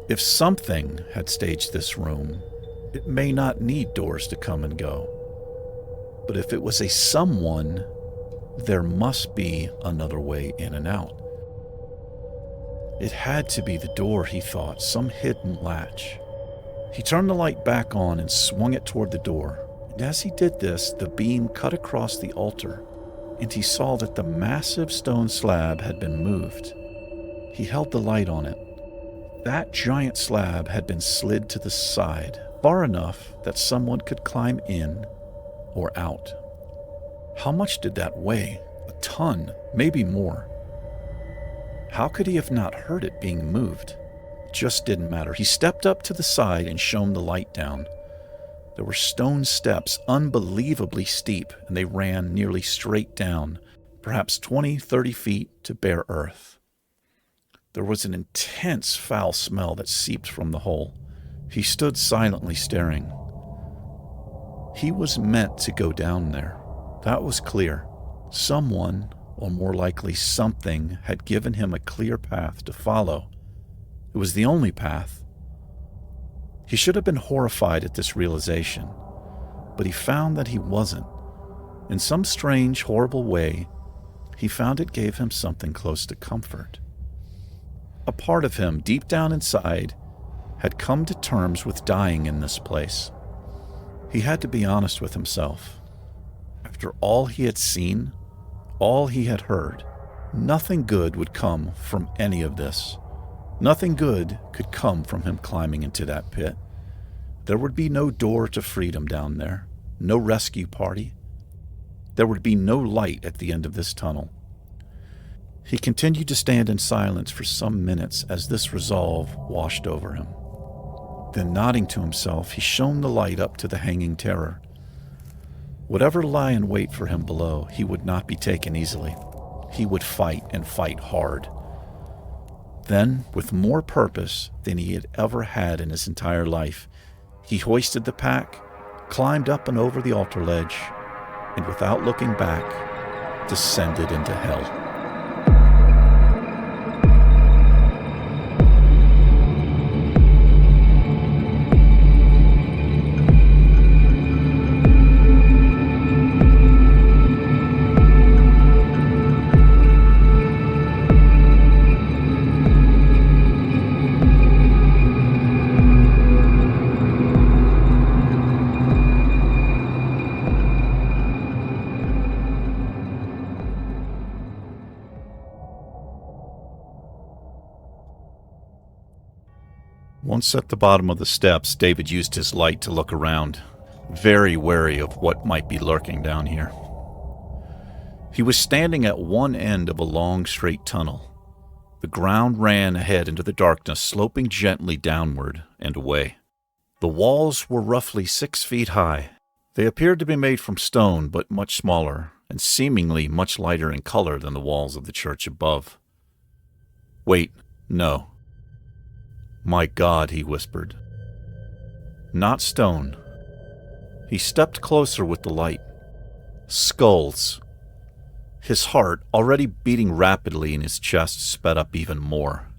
If something had staged this room, it may not need doors to come and go. But if it was a someone, there must be another way in and out. It had to be the door, he thought, some hidden latch. He turned the light back on and swung it toward the door. And as he did this, the beam cut across the altar, and he saw that the massive stone slab had been moved. He held the light on it. That giant slab had been slid to the side, far enough that someone could climb in or out. How much did that weigh? A ton, maybe more. How could he have not heard it being moved? It just didn't matter. He stepped up to the side and shone the light down. There were stone steps, unbelievably steep, and they ran nearly straight down, perhaps 20, 30 feet to bare earth. There was an intense foul smell that seeped from the hole. He stood silently staring. He was meant to go down there. That was clear. Someone, or more likely something, had given him a clear path to follow. It was the only path. He should have been horrified at this realization, but he found that he wasn't. In some strange, horrible way, he found it gave him something close to comfort. A part of him, deep down inside, had come to terms with dying in this place. He had to be honest with himself. After all he had seen, all he had heard, nothing good would come from any of this. Nothing good could come from him climbing into that pit. There would be no door to freedom down there, no rescue party. There would be no light at the end of this tunnel. He continued to stand in silence for some minutes as this resolve washed over him. Then, nodding to himself, he shone the light up to the hanging terror. Whatever lay in wait for him below, he would not be taken easily. He would fight, and fight hard. Then, with more purpose than he had ever had in his entire life, he hoisted the pack, climbed up and over the altar ledge, and without looking back, descended into hell. Once at the bottom of the steps, David used his light to look around, very wary of what might be lurking down here. He was standing at one end of a long, straight tunnel. The ground ran ahead into the darkness, sloping gently downward and away. The walls were roughly 6 feet high. They appeared to be made from stone, but much smaller, and seemingly much lighter in color than the walls of the church above. Wait, no. My God, he whispered. Not stone. He stepped closer with the light. Skulls. His heart, already beating rapidly in his chest, sped up even more.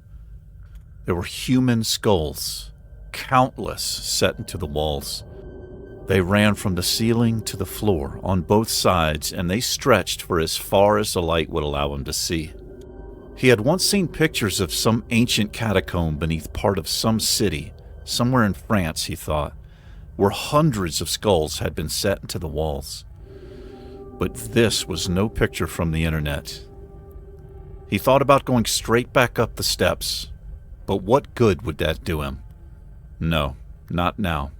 There were human skulls, countless, set into the walls. They ran from the ceiling to the floor on both sides, and they stretched for as far as the light would allow him to see. He had once seen pictures of some ancient catacomb beneath part of some city, somewhere in France, he thought, where hundreds of skulls had been set into the walls. But this was no picture from the internet. He thought about going straight back up the steps, but what good would that do him? No, not now.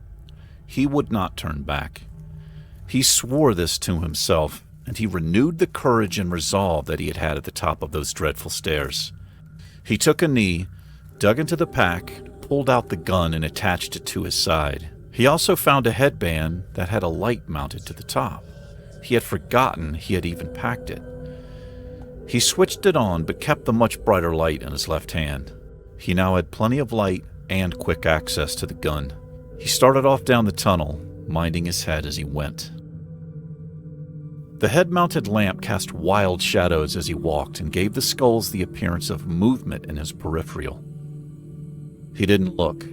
He would not turn back. He swore this to himself, and he renewed the courage and resolve that he had had at the top of those dreadful stairs. He took a knee, dug into the pack, pulled out the gun and attached it to his side. He also found a headband that had a light mounted to the top. He had forgotten he had even packed it. He switched it on, but kept the much brighter light in his left hand. He now had plenty of light and quick access to the gun. He started off down the tunnel, minding his head as he went. The head-mounted lamp cast wild shadows as he walked and gave the skulls the appearance of movement in his peripheral. He didn't look.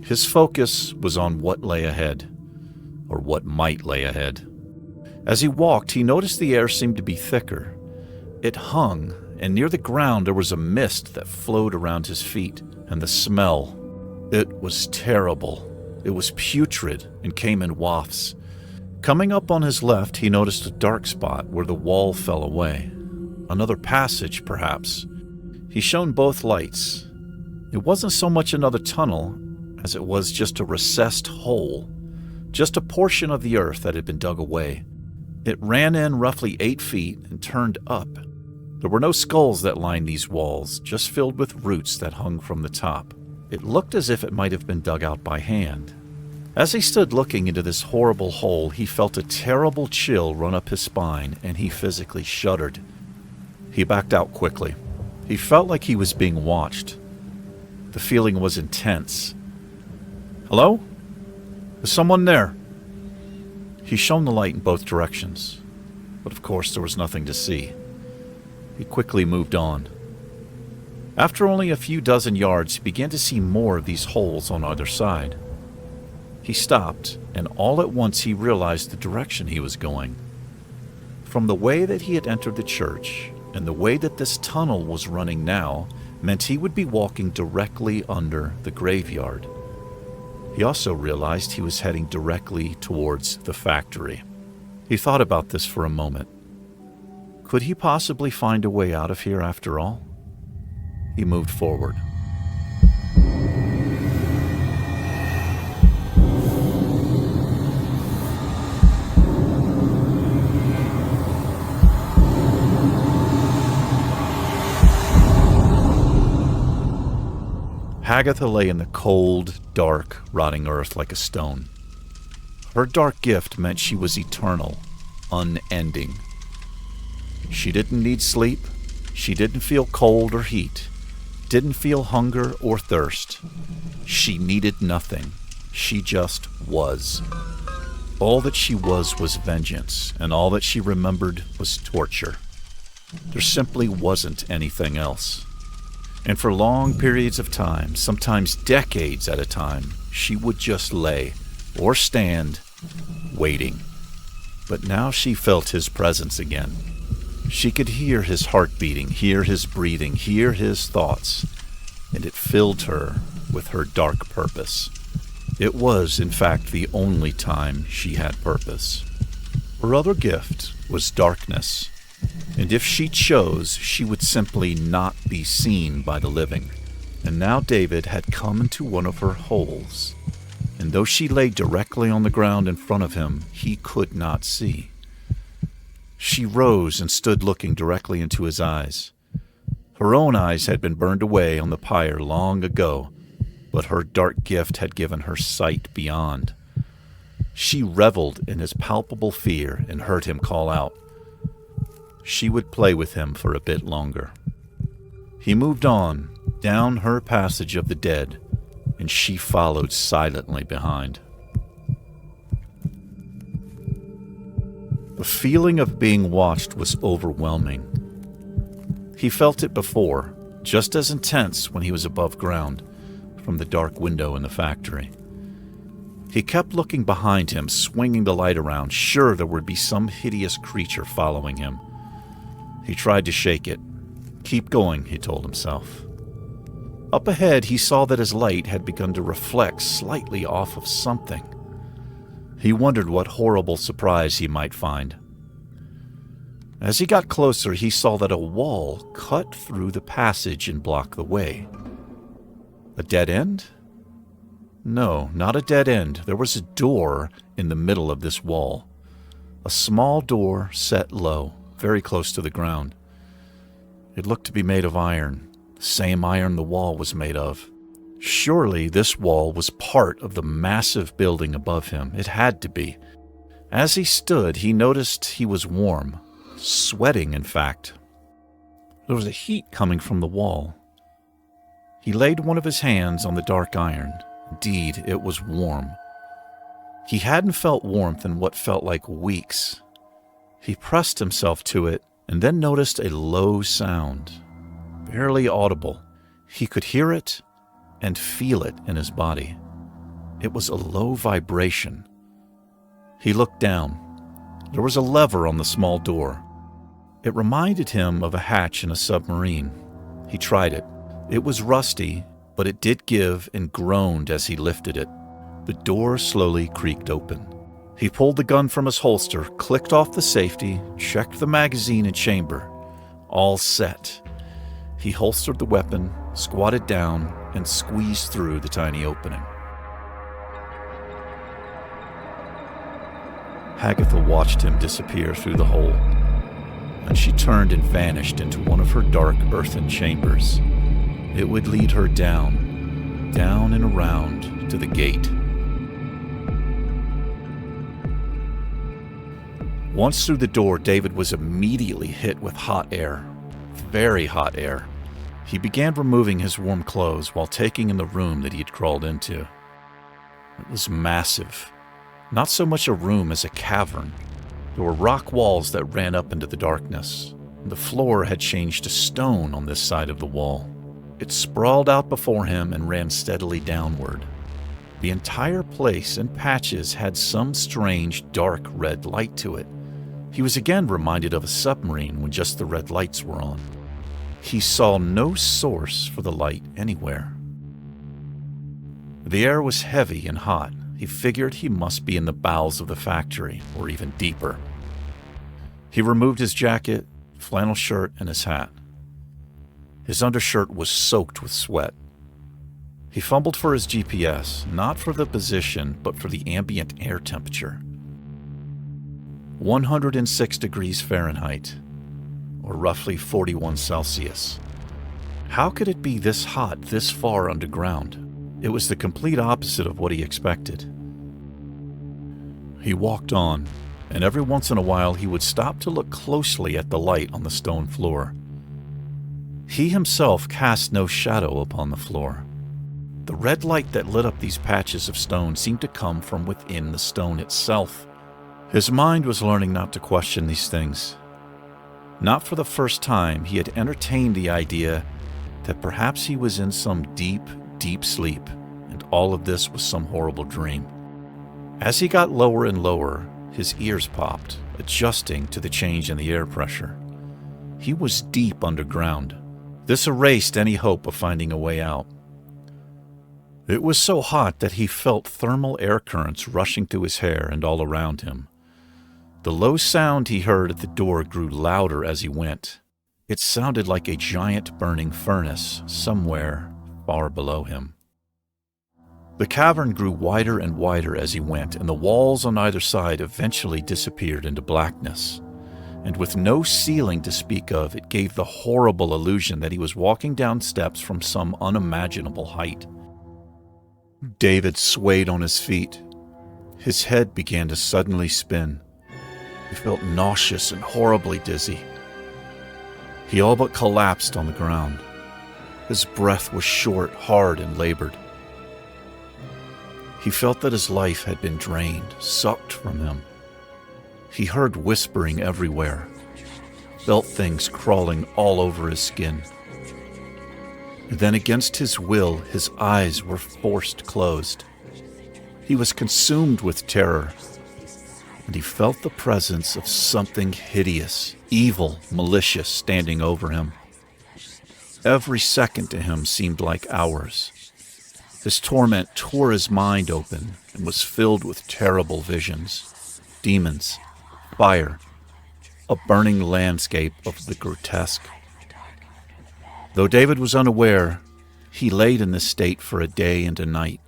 His focus was on what lay ahead, or what might lay ahead. As he walked, he noticed the air seemed to be thicker. It hung, and near the ground there was a mist that flowed around his feet, and the smell. It was terrible. It was putrid and came in wafts. Coming up on his left, he noticed a dark spot where the wall fell away. Another passage, perhaps. He shone both lights. It wasn't so much another tunnel as it was just a recessed hole, just a portion of the earth that had been dug away. It ran in roughly 8 feet and turned up. There were no skulls that lined these walls, just filled with roots that hung from the top. It looked as if it might have been dug out by hand. As he stood looking into this horrible hole, he felt a terrible chill run up his spine, and he physically shuddered. He backed out quickly. He felt like he was being watched. The feeling was intense. "Hello? Is someone there?" He shone the light in both directions, but of course there was nothing to see. He quickly moved on. After only a few dozen yards, he began to see more of these holes on either side. He stopped, and all at once he realized the direction he was going. From the way that he had entered the church, and the way that this tunnel was running now, meant he would be walking directly under the graveyard. He also realized he was heading directly towards the factory. He thought about this for a moment. Could he possibly find a way out of here after all? He moved forward. Agatha lay in the cold, dark, rotting earth like a stone. Her dark gift meant she was eternal, unending. She didn't need sleep. She didn't feel cold or heat. Didn't feel hunger or thirst. She needed nothing. She just was. All that she was vengeance, and all that she remembered was torture. There simply wasn't anything else. And for long periods of time, sometimes decades at a time, she would just lay, or stand, waiting. But now she felt his presence again. She could hear his heart beating, hear his breathing, hear his thoughts, and it filled her with her dark purpose. It was, in fact, the only time she had purpose. Her other gift was darkness. And if she chose, she would simply not be seen by the living. And now David had come into one of her holes, and though she lay directly on the ground in front of him, he could not see. She rose and stood looking directly into his eyes. Her own eyes had been burned away on the pyre long ago, but her dark gift had given her sight beyond. She reveled in his palpable fear and heard him call out. She would play with him for a bit longer. He moved on, down her passage of the dead, and she followed silently behind. The feeling of being watched was overwhelming. He felt it before, just as intense when he was above ground, from the dark window in the factory. He kept looking behind him, swinging the light around, sure there would be some hideous creature following him. He tried to shake it. Keep going, he told himself. Up ahead, he saw that his light had begun to reflect slightly off of something. He wondered what horrible surprise he might find. As he got closer, he saw that a wall cut through the passage and blocked the way. A dead end? No, not a dead end. There was a door in the middle of this wall. A small door set low, very close to the ground. It looked to be made of iron, the same iron the wall was made of. Surely this wall was part of the massive building above him. It had to be. As he stood, he noticed he was warm, sweating in fact. There was a heat coming from the wall. He laid one of his hands on the dark iron. Indeed, it was warm. He hadn't felt warmth in what felt like weeks. He pressed himself to it and then noticed a low sound, barely audible. He could hear it and feel it in his body. It was a low vibration. He looked down. There was a lever on the small door. It reminded him of a hatch in a submarine. He tried it. It was rusty, but it did give and groaned as he lifted it. The door slowly creaked open. He pulled the gun from his holster, clicked off the safety, checked the magazine and chamber. All set. He holstered the weapon, squatted down, and squeezed through the tiny opening. Agatha watched him disappear through the hole, and she turned and vanished into one of her dark earthen chambers. It would lead her down and around to the gate. Once through the door, David was immediately hit with hot air, very hot air. He began removing his warm clothes while taking in the room that he had crawled into. It was massive. Not so much a room as a cavern. There were rock walls that ran up into the darkness. The floor had changed to stone on this side of the wall. It sprawled out before him and ran steadily downward. The entire place in patches had some strange dark red light to it. He was again reminded of a submarine when just the red lights were on. He saw no source for the light anywhere. The air was heavy and hot. He figured he must be in the bowels of the factory, or even deeper. He removed his jacket, flannel shirt, and his hat. His undershirt was soaked with sweat. He fumbled for his GPS, not for the position, but for the ambient air temperature. 106 degrees Fahrenheit, or roughly 41 Celsius. How could it be this hot this far underground? It was the complete opposite of what he expected. He walked on, and every once in a while he would stop to look closely at the light on the stone floor. He himself cast no shadow upon the floor. The red light that lit up these patches of stone seemed to come from within the stone itself. His mind was learning not to question these things. Not for the first time, he had entertained the idea that perhaps he was in some deep, deep sleep, and all of this was some horrible dream. As he got lower and lower, his ears popped, adjusting to the change in the air pressure. He was deep underground. This erased any hope of finding a way out. It was so hot that he felt thermal air currents rushing through his hair and all around him. The low sound he heard at the door grew louder as he went. It sounded like a giant burning furnace somewhere far below him. The cavern grew wider and wider as he went, and the walls on either side eventually disappeared into blackness. And with no ceiling to speak of, it gave the horrible illusion that he was walking down steps from some unimaginable height. David swayed on his feet. His head began to suddenly spin. He felt nauseous and horribly dizzy. He all but collapsed on the ground. His breath was short, hard, and labored. He felt that his life had been drained, sucked from him. He heard whispering everywhere, felt things crawling all over his skin. And then against his will, his eyes were forced closed. He was consumed with terror, and he felt the presence of something hideous, evil, malicious standing over him. Every second to him seemed like hours. His torment tore his mind open and was filled with terrible visions, demons, fire, a burning landscape of the grotesque. Though David was unaware, he laid in this state for a day and a night.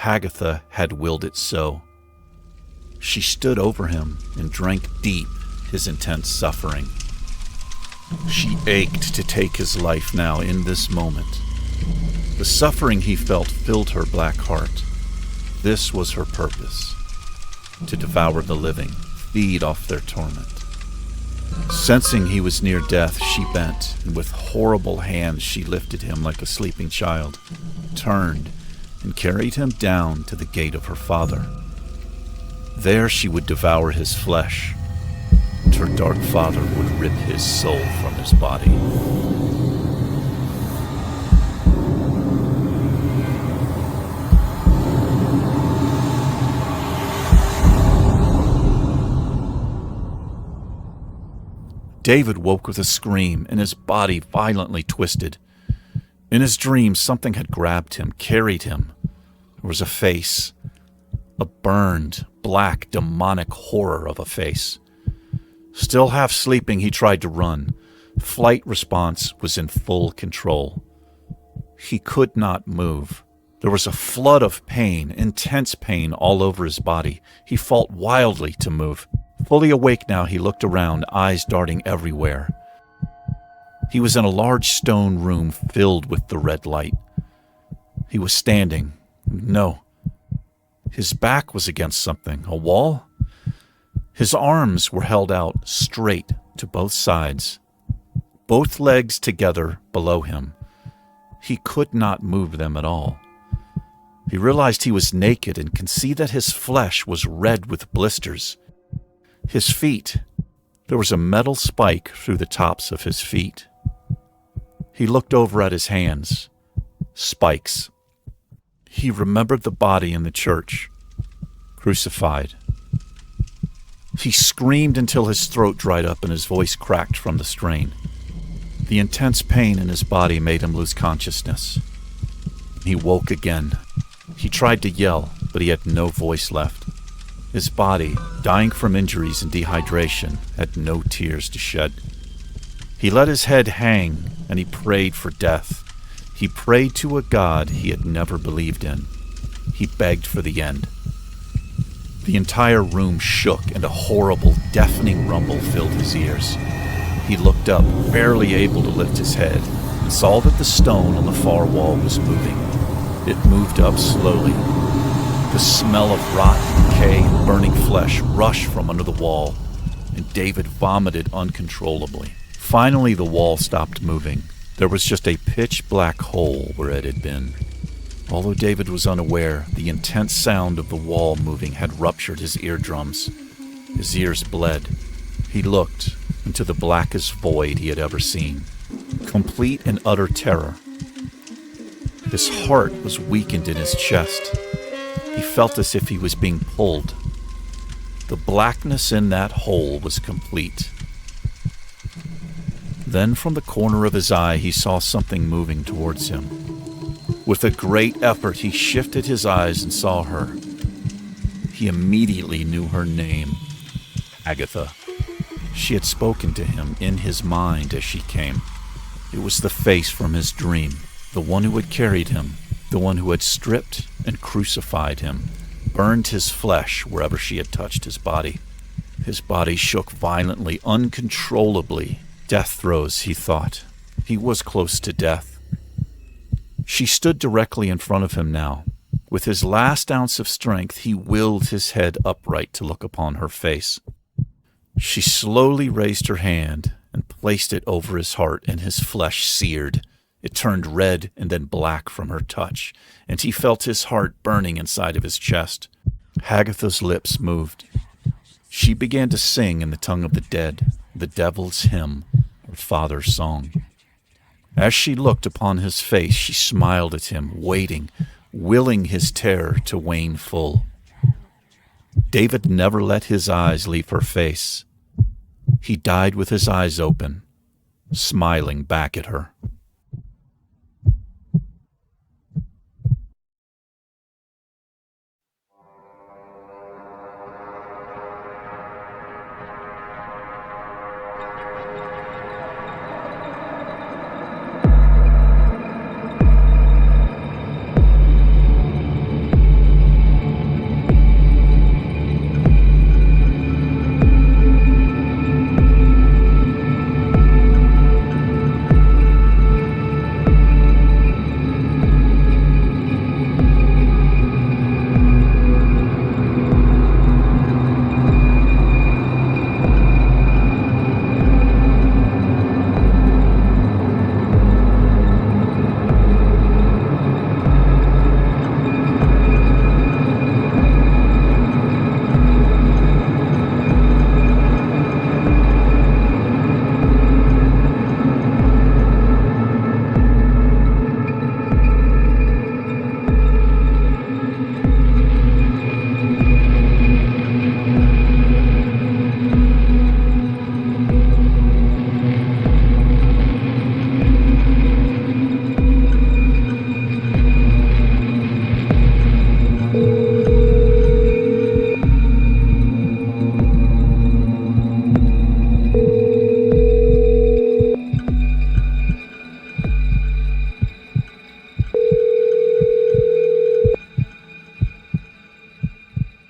Agatha had willed it so. She stood over him and drank deep his intense suffering. She ached to take his life now in this moment, The suffering he felt filled her black heart. This was her purpose, to devour the living, feed off their torment. Sensing he was near death, she bent, and with horrible hands she lifted him like a sleeping child, turned, and carried him down to the gate of her father. There she would devour his flesh, and her dark father would rip his soul from his body. David woke with a scream, and his body violently twisted. In his dream, something had grabbed him, carried him. There was a face, a burned, black, demonic horror of a face. Still half sleeping, he tried to run. Flight response was in full control. He could not move. There was a flood of pain, intense pain all over his body. He fought wildly to move. Fully awake now, he looked around, eyes darting everywhere. He was in a large stone room filled with the red light. He was standing. No. His back was against something. A wall? His arms were held out straight to both sides, both legs together below him. He could not move them at all. He realized he was naked and could see that his flesh was red with blisters. His feet, there was a metal spike through the tops of his feet. He looked over at his hands. Spikes. He remembered the body in the church, crucified. He screamed until his throat dried up and his voice cracked from the strain. The intense pain in his body made him lose consciousness. He woke again. He tried to yell, but he had no voice left. His body, dying from injuries and dehydration, had no tears to shed. He let his head hang, and he prayed for death. He prayed to a God he had never believed in. He begged for the end. The entire room shook, and a horrible, deafening rumble filled his ears. He looked up, barely able to lift his head, and saw that the stone on the far wall was moving. It moved up slowly. The smell of rot, decay, and burning flesh rushed from under the wall, and David vomited uncontrollably. Finally, the wall stopped moving. There was just a pitch-black hole where it had been. Although David was unaware, the intense sound of the wall moving had ruptured his eardrums. His ears bled. He looked into the blackest void he had ever seen. Complete and utter terror. His heart was weakened in his chest. He felt as if he was being pulled. The blackness in that hole was complete. Then from the corner of his eye, he saw something moving towards him. With a great effort, he shifted his eyes and saw her. He immediately knew her name, Agatha. She had spoken to him in his mind as she came. It was the face from his dream, the one who had carried him, the one who had stripped and crucified him, burned his flesh wherever she had touched his body. His body shook violently, uncontrollably. Death throes, he thought. He was close to death. She stood directly in front of him now. With his last ounce of strength, he willed his head upright to look upon her face. She slowly raised her hand and placed it over his heart, and his flesh seared. It turned red and then black from her touch, and he felt his heart burning inside of his chest. Agatha's lips moved. She began to sing in the tongue of the dead, the devil's hymn, her father's song. As she looked upon his face, she smiled at him, waiting, willing his terror to wane full. David never let his eyes leave her face. He died with his eyes open, smiling back at her.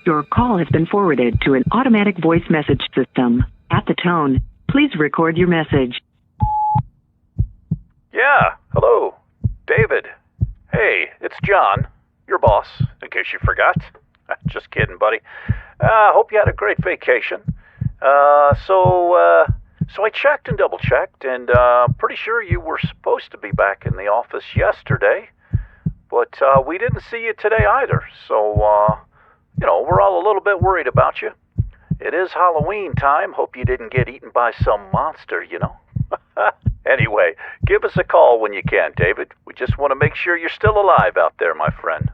Your call has been forwarded to an automatic voice message system. At the tone, please record your message. Yeah, hello. David. Hey, it's John, your boss, in case you forgot. Just kidding, buddy. Hope you had a great vacation. So I checked and double-checked, and pretty sure you were supposed to be back in the office yesterday, but we didn't see you today either, so, we're all a little bit worried about you. It is Halloween time. Hope you didn't get eaten by some monster, Anyway, give us a call when you can, David. We just want to make sure you're still alive out there, my friend.